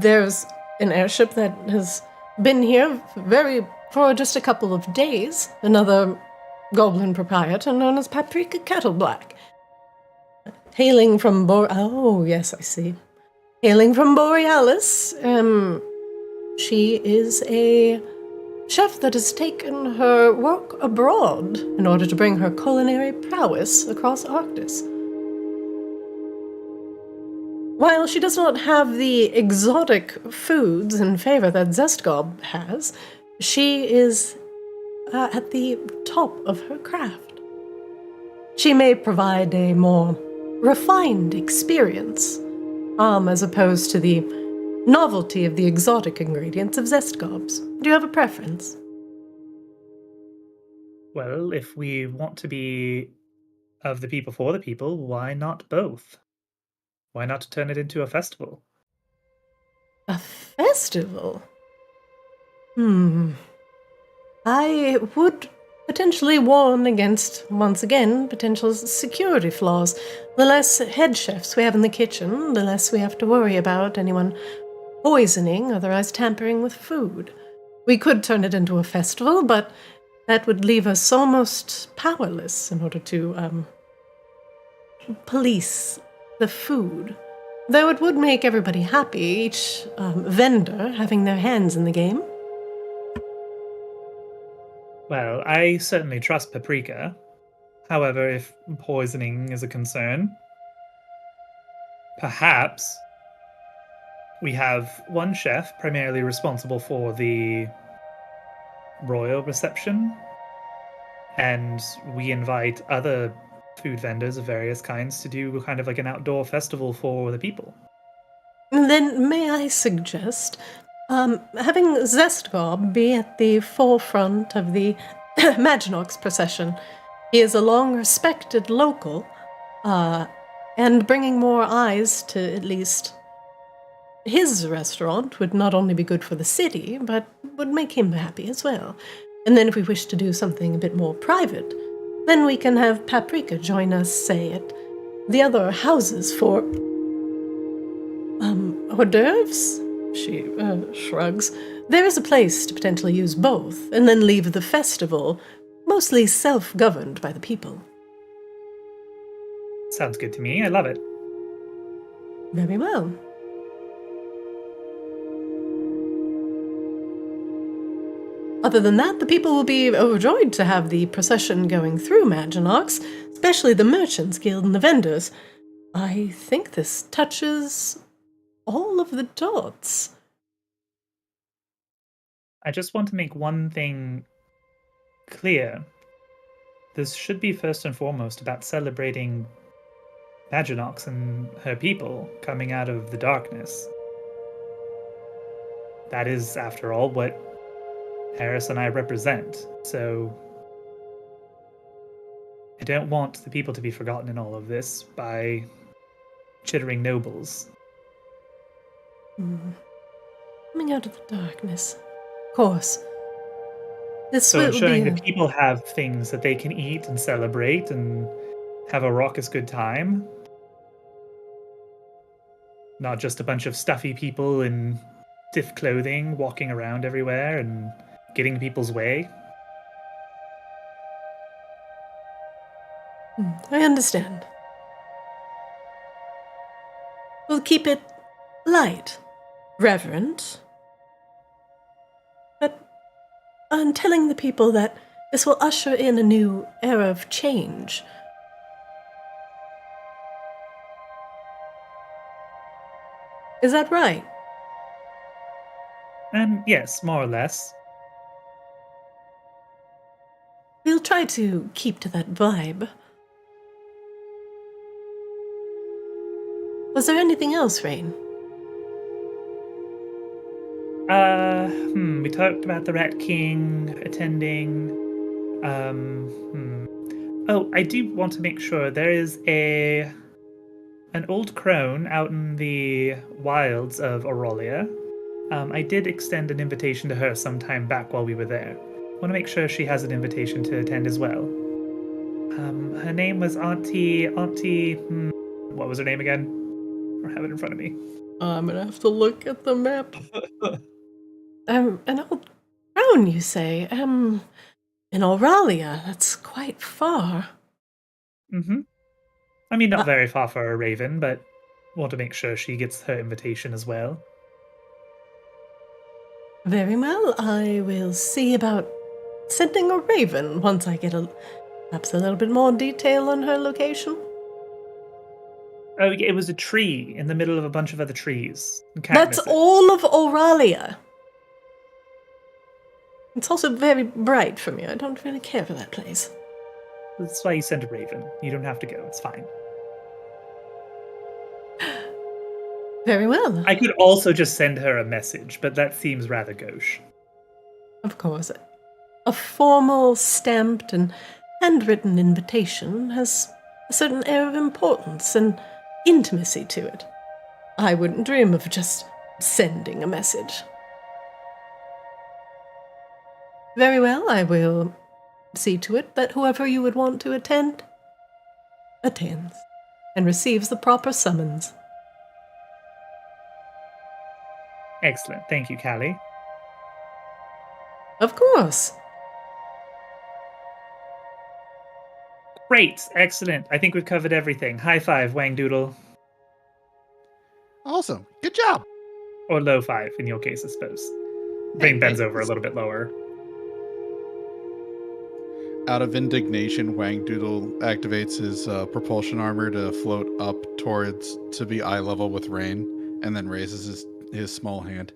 there's an airship that has been here for just a couple of days. Another goblin proprietor known as Paprika Kettleblack. Hailing from oh, yes, I see. Hailing from Borealis, she is a chef that has taken her work abroad in order to bring her culinary prowess across Arctis. While she does not have the exotic foods and flavor that Zestgob has, she is at the top of her craft. She may provide a more refined experience, as opposed to the novelty of the exotic ingredients of Zestgob's. Do you have a preference? Well, if we want to be of the people for the people, why not both? Why not turn it into a festival? A festival? I would potentially warn against, once again, potential security flaws. The less head chefs we have in the kitchen, the less we have to worry about anyone poisoning, otherwise tampering with food. We could turn it into a festival, but that would leave us almost powerless in order to police the food. Though it would make everybody happy, each vendor having their hands in the game. Well, I certainly trust Paprika. However, if poisoning is a concern, perhaps we have one chef primarily responsible for the royal reception, and we invite other food vendors of various kinds to do kind of like an outdoor festival for the people. Then may I suggest having Zestgob be at the forefront of the Maginox procession. He is a long-respected local, and bringing more eyes to at least his restaurant would not only be good for the city, but would make him happy as well. And then if we wish to do something a bit more private, then we can have Paprika join us, say, at the other houses for hors d'oeuvres? She shrugs. There is a place to potentially use both, and then leave the festival mostly self-governed by the people. Sounds good to me. I love it. Very well. Other than that, the people will be overjoyed to have the procession going through Maginox, especially the Merchants Guild and the vendors. I think this touches all of the dots. I just want to make one thing clear. This should be first and foremost about celebrating Maginox and her people coming out of the darkness. That is, after all, what Harris and I represent. So I don't want the people to be forgotten in all of this by chittering nobles. Coming out of the darkness. Of course. This So will ensuring be that people have things that they can eat and celebrate and have a raucous good time. Not just a bunch of stuffy people in stiff clothing walking around everywhere and getting people's way. I understand. We'll keep it light, reverent. But I'm telling the people that this will usher in a new era of change. Is that right? Yes, more or less. We'll try to keep to that vibe. Was there anything else, Rain? We talked about the Rat King attending. Oh, I do want to make sure there is an old crone out in the wilds of Aurelia. I did extend an invitation to her sometime back while we were there. Want to make sure she has an invitation to attend as well. Her name was Auntie. What was her name again? I have it in front of me. I'm gonna have to look at the map. An old crown, you say? In Aurelia. That's quite far. I mean, not very far for a raven, but want to make sure she gets her invitation as well. Very well. I will see about sending a raven once I get perhaps a little bit more detail on her location. Oh, yeah, it was a tree in the middle of a bunch of other trees. You can't That's miss it. all of Aurelia. It's also very bright for me. I don't really care for that place. That's why you sent a raven. You don't have to go. It's fine. Very well. I could also just send her a message, but that seems rather gauche. Of course. A formal, stamped, and handwritten invitation has a certain air of importance and intimacy to it. I wouldn't dream of just sending a message. Very well, I will see to it that whoever you would want to attend, attends, and receives the proper summons. Excellent. Thank you, Callie. Of course. Great. Excellent. I think we've covered everything. High five, Wang Doodle. Awesome. Good job. Or low five, in your case, I suppose. Rain bends over a little bit lower. Out of indignation, Wang Doodle activates his propulsion armor to float up to be eye level with Rain, and then raises his small hand.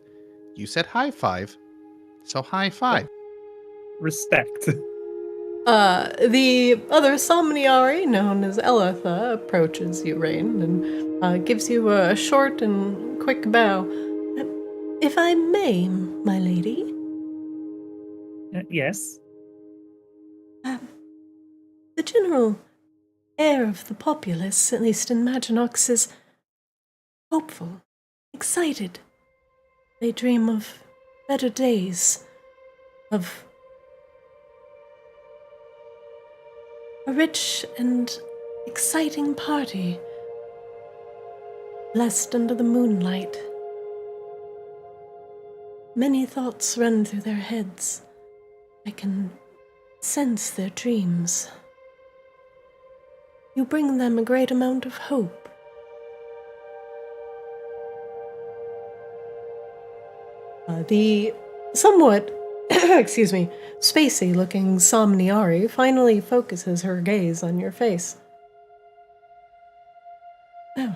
You said high five, so high five. Respect. The other Somniari, known as Eletha, approaches you, Rain, and gives you a short and quick bow. If I may, my lady. Yes. The general air of the populace, at least in Maginox, is hopeful, excited. They dream of better days, of a rich and exciting party, blessed under the moonlight. Many thoughts run through their heads. I can sense their dreams. You bring them a great amount of hope. The somewhat, excuse me, spacey-looking Somniari finally focuses her gaze on your face. Oh,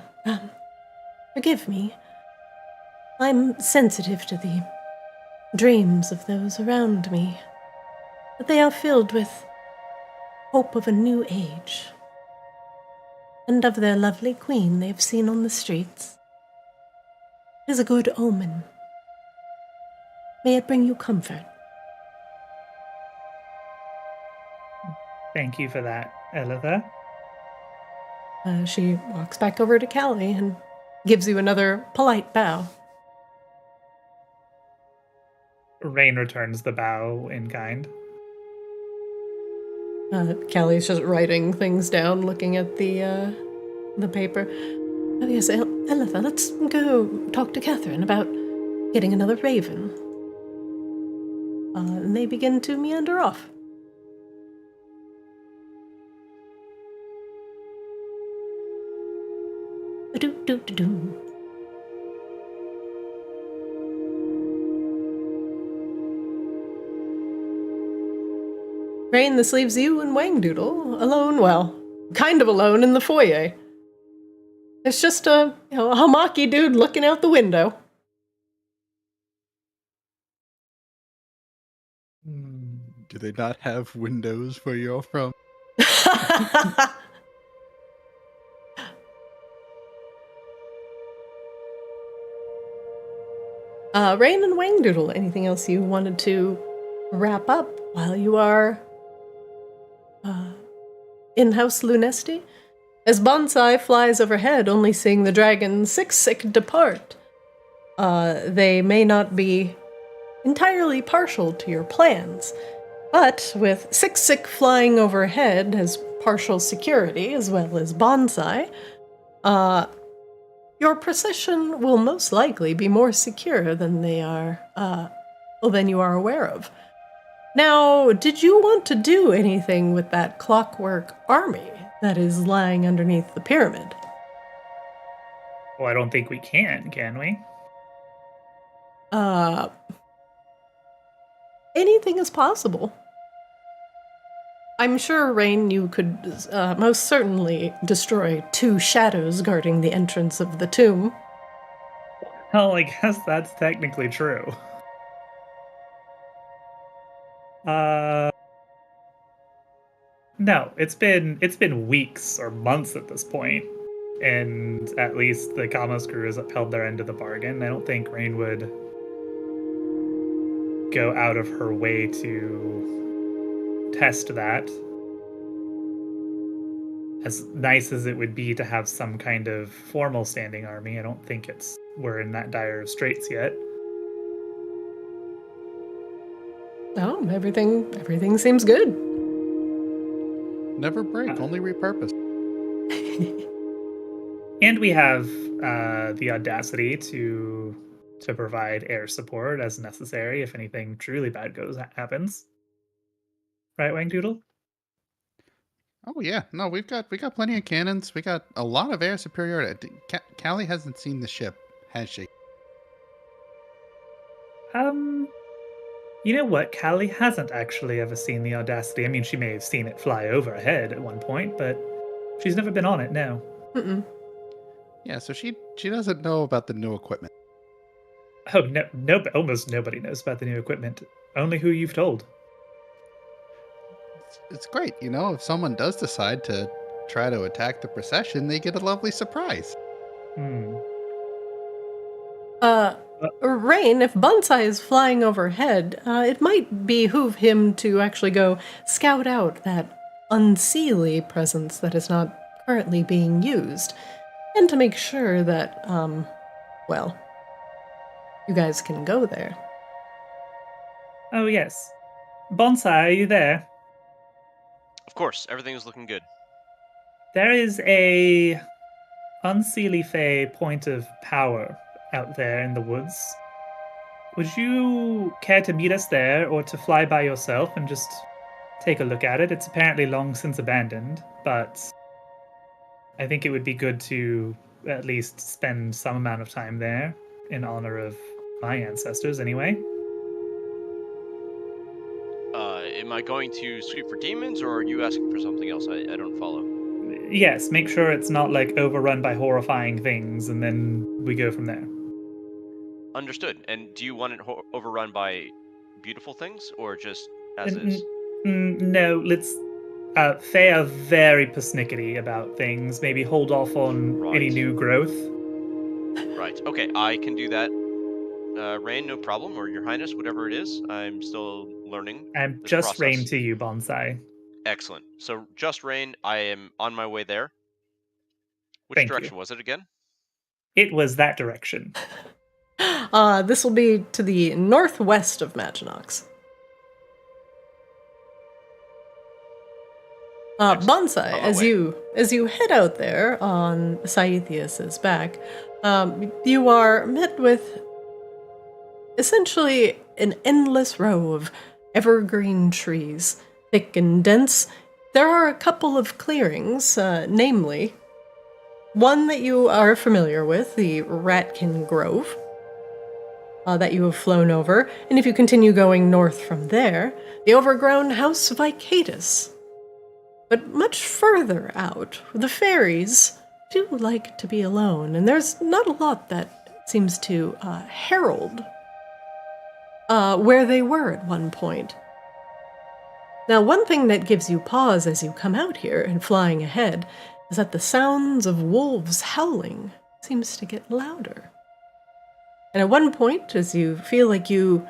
forgive me. I'm sensitive to the dreams of those around me, but they are filled with hope of a new age, and of their lovely queen they've seen on the streets. It is a good omen. May it bring you comfort. Thank you for that. Elitha. She walks back over to Callie and gives you another polite bow. Rain returns the bow in kind. Callie's just writing things down, looking at the paper. Oh yes, Elitha, let's go talk to Catherine about getting another raven. And they begin to meander off. Do-do-do-do. Rain, this leaves you and Wangdoodle alone, well, kind of alone in the foyer. It's just a hamaki dude looking out the window. Do they not have windows where you're from? Rain and Wangdoodle, anything else you wanted to wrap up while you are in-house Lunesti? As Bonsai flies overhead, only seeing the dragon Sick depart, they may not be entirely partial to your plans, but with Sick flying overhead as partial security as well as Bonsai, your procession will most likely be more secure than they are, than you are aware of. Now, did you want to do anything with that clockwork army that is lying underneath the pyramid? Well, I don't think we can we? Anything is possible. I'm sure, Rain, you could most certainly destroy 2 shadows guarding the entrance of the tomb. Well, I guess that's technically true. No, it's been weeks or months at this point, and at least the Kamos crew has upheld their end of the bargain. I don't think Rain would go out of her way to test that. As nice as it would be to have some kind of formal standing army, I don't think we're in that dire of straits yet. Oh, everything seems good. Never break, only repurpose. And we have the audacity to provide air support as necessary if anything truly bad happens. Right, Wangdoodle? Oh yeah, no, we've got plenty of cannons. We got a lot of air superiority. Callie hasn't seen the ship, has she? You know what? Callie hasn't actually ever seen the Audacity. I mean, she may have seen it fly overhead at one point, but she's never been on it, no. Mm-mm. Yeah, so she doesn't know about the new equipment. Oh, no, almost nobody knows about the new equipment. Only who you've told. It's great, if someone does decide to try to attack the procession, they get a lovely surprise. Rain, if Bonsai is flying overhead, it might behoove him to actually go scout out that unseelie presence that is not currently being used, and to make sure that, you guys can go there. Oh, yes. Bonsai, are you there? Of course, everything is looking good. There is a unseelie Fey point of power out there in the woods. Would you care to meet us there, or to fly by yourself and just take a look at it? It's apparently long since abandoned, but I think it would be good to at least spend some amount of time there in honor of my ancestors, anyway. Am I going to sweep for demons, or are you asking for something else? I don't follow. Yes, make sure it's not overrun by horrifying things, and then we go from there. Understood. And do you want it overrun by beautiful things, or just as is? No, let's... Faye are very persnickety about things. Maybe hold off on any new growth. Right. Okay, I can do that. Rain, no problem, or Your Highness, whatever it is. I'm still learning. I'm just process. Rain to you, Bonsai. Excellent. So just Rain, I am on my way there. Which Thank direction you. was it again? It was that direction. This will be to the northwest of Maginox. Bonsai, On my way. as you head out there on Saithias's back, you are met with essentially an endless row of evergreen trees, thick and dense. There are a couple of clearings, namely one that you are familiar with, the Ratkin Grove, that you have flown over, and if you continue going north from there, the overgrown House Vicatus. But much further out, the fairies do like to be alone, and there's not a lot that seems to herald where they were at one point. Now, one thing that gives you pause as you come out here and flying ahead is that the sounds of wolves howling seems to get louder. And at one point, as you feel like you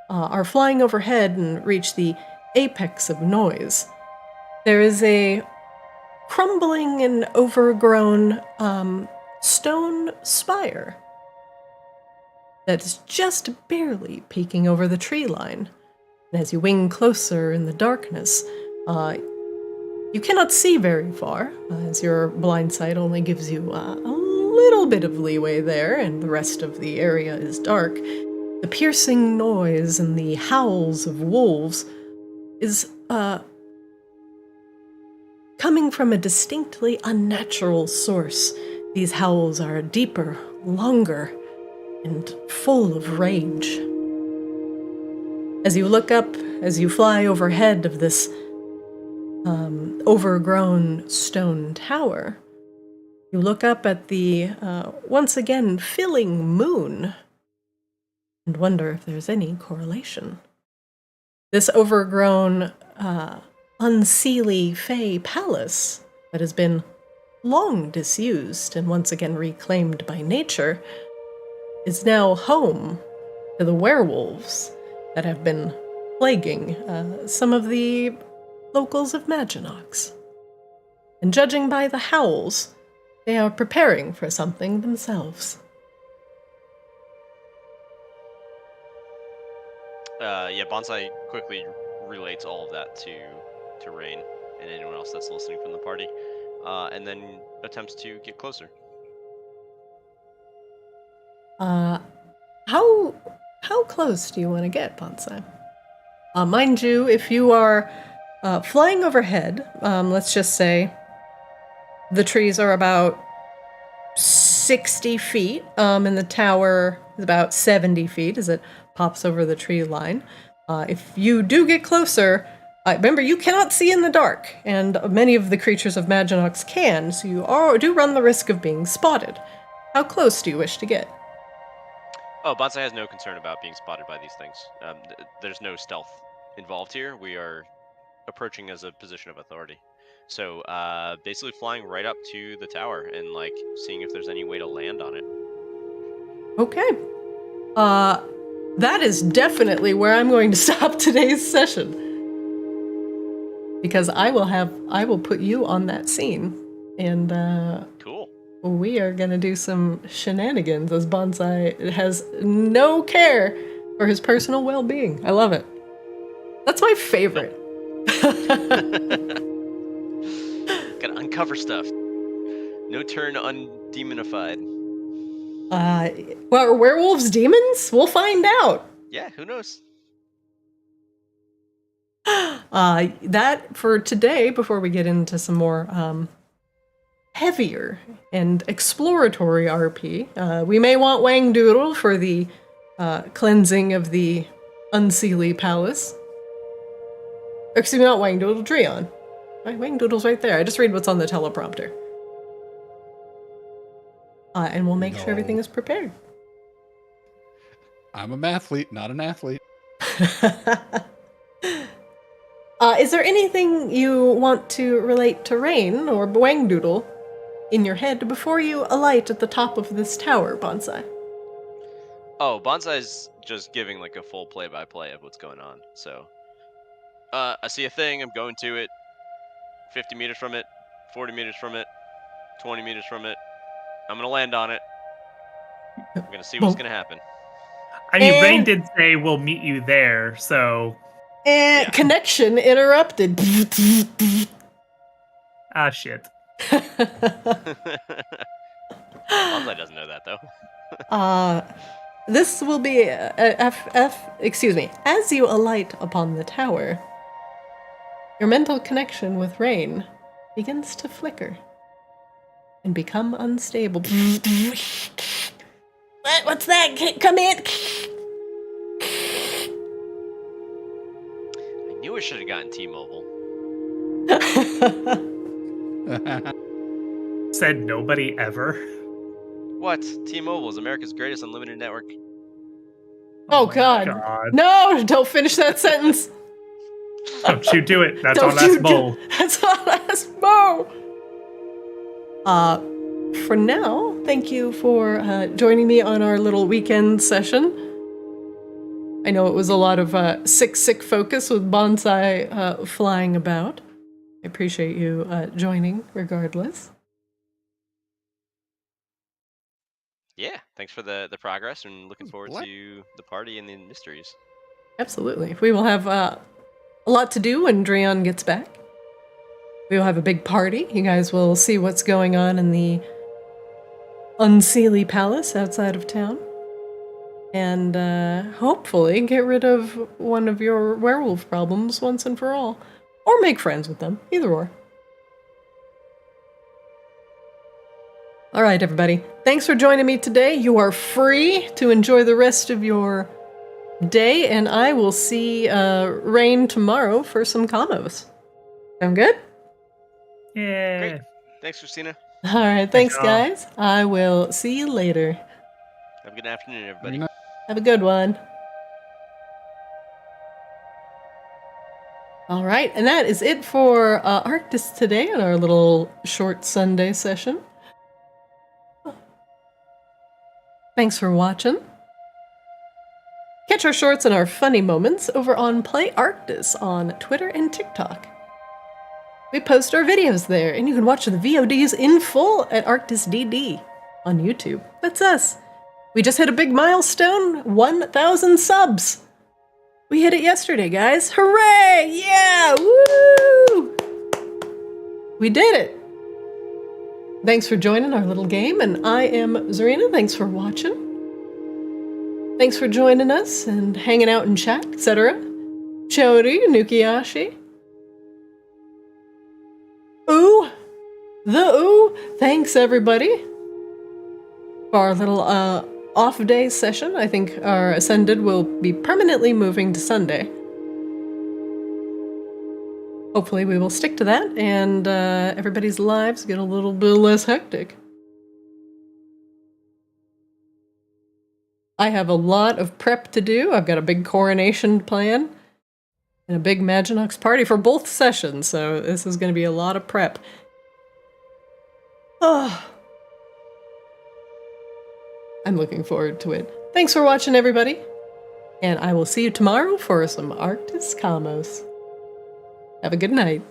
are flying overhead and reach the apex of noise, there is a crumbling and overgrown stone spire that is just barely peeking over the tree line. And as you wing closer in the darkness, you cannot see very far, as your blind sight only gives you a little bit of leeway there, and the rest of the area is dark. The piercing noise and the howls of wolves is coming from a distinctly unnatural source. These howls are deeper, longer, and full of rage. As you look up, as you fly overhead of this overgrown stone tower, you look up at the once again filling moon and wonder if there's any correlation. This overgrown, unseelie fey palace that has been long disused and once again reclaimed by nature is now home to the werewolves that have been plaguing some of the locals of Maginox. And judging by the howls, they are preparing for something themselves. Yeah, Bonsai quickly relates all of that to Rain and anyone else that's listening from the party, and then attempts to get closer. How close do you want to get, Bonsai? Mind you, if you are flying overhead, let's just say the trees are about 60 feet, and the tower is about 70 feet as it pops over the tree line. If you do get closer, remember, you cannot see in the dark, and many of the creatures of Maginox can, so you do run the risk of being spotted. How close do you wish to get? Oh, Bonsai has no concern about being spotted by these things. There's no stealth involved here. We are approaching as a position of authority. So basically flying right up to the tower and like seeing if there's any way to land on it. Okay. That is definitely where I'm going to stop today's session. Because I will put you on that scene. And Cool. we are going to do some shenanigans as Bonsai has no care for his personal well-being. I love it. That's my favorite. Gotta uncover stuff. No turn undemonified. Well, are werewolves demons? We'll find out. Yeah, who knows? That for today, before we get into some more heavier and exploratory RP, we may want Wang Doodle for the cleansing of the Unseelie Palace. Excuse me, not Wang Doodle, Dreon. Wang Doodle's right there. I just read what's on the teleprompter. And we'll make sure everything is prepared. I'm a mathlete, not an athlete. Is there anything you want to relate to Rain or Wang Doodle in your head before you alight at the top of this tower, Bonsai? Oh, Bonsai's just giving like a full play-by-play of what's going on. So, I see a thing. I'm going to it. 50 meters from it, 40 meters from it, 20 meters from it. I'm gonna land on it. I'm gonna see what's gonna happen. I mean, Rain And- did say we'll meet you there, so And Yeah. connection interrupted. shit. Bonsai doesn't know that though. This will be excuse me. As you alight upon the tower, your mental connection with Rain begins to flicker and become unstable. What's that? Come in. I knew I should have gotten T-Mobile. Said nobody ever. What? T-Mobile is America's greatest unlimited network. Oh my God. No, don't finish that sentence. Don't you do it. That's Don't our last you bowl. That's our last bow. For now, thank you for joining me on our little weekend session. I know it was a lot of sick focus with Bonsai flying about. I appreciate you joining regardless. Yeah, thanks for the progress and looking forward What? to the party and the mysteries. Absolutely. We will have a lot to do when Dreon gets back. We will have a big party. You guys will see what's going on in the Unseelie Palace outside of town. And hopefully get rid of one of your werewolf problems once and for all. Or make friends with them. Either or. All right, everybody. Thanks for joining me today. You are free to enjoy the rest of your day, and I will see Rain tomorrow for some combos. Sound good? Yeah. Great. Thanks, Christina. All right, thanks, y'all. guys. I will see you later. Have a good afternoon, everybody. Have a good one. All right, and that is it for Arctis today in our little short Sunday session. Thanks for watching. Catch our shorts and our funny moments over on Play Arctis on Twitter and TikTok. We post our videos there, and you can watch the VODs in full at Arctis DD on YouTube. That's us. We just hit a big milestone, 1,000 subs. We hit it yesterday, guys. Hooray! Yeah! Woo! We did it. Thanks for joining our little game, and I am Zarina. Thanks for watching. Thanks for joining us and hanging out in chat, etc. Chori, Nukiyashi. Ooh! The ooh! Thanks, everybody. For our little off-day session, I think our Ascended will be permanently moving to Sunday. Hopefully we will stick to that, and everybody's lives get a little bit less hectic. I have a lot of prep to do. I've got a big coronation plan and a big Maginox party for both sessions, so this is going to be a lot of prep. Oh, I'm looking forward to it. Thanks for watching, everybody, and I will see you tomorrow for some Arctis Combos. Have a good night.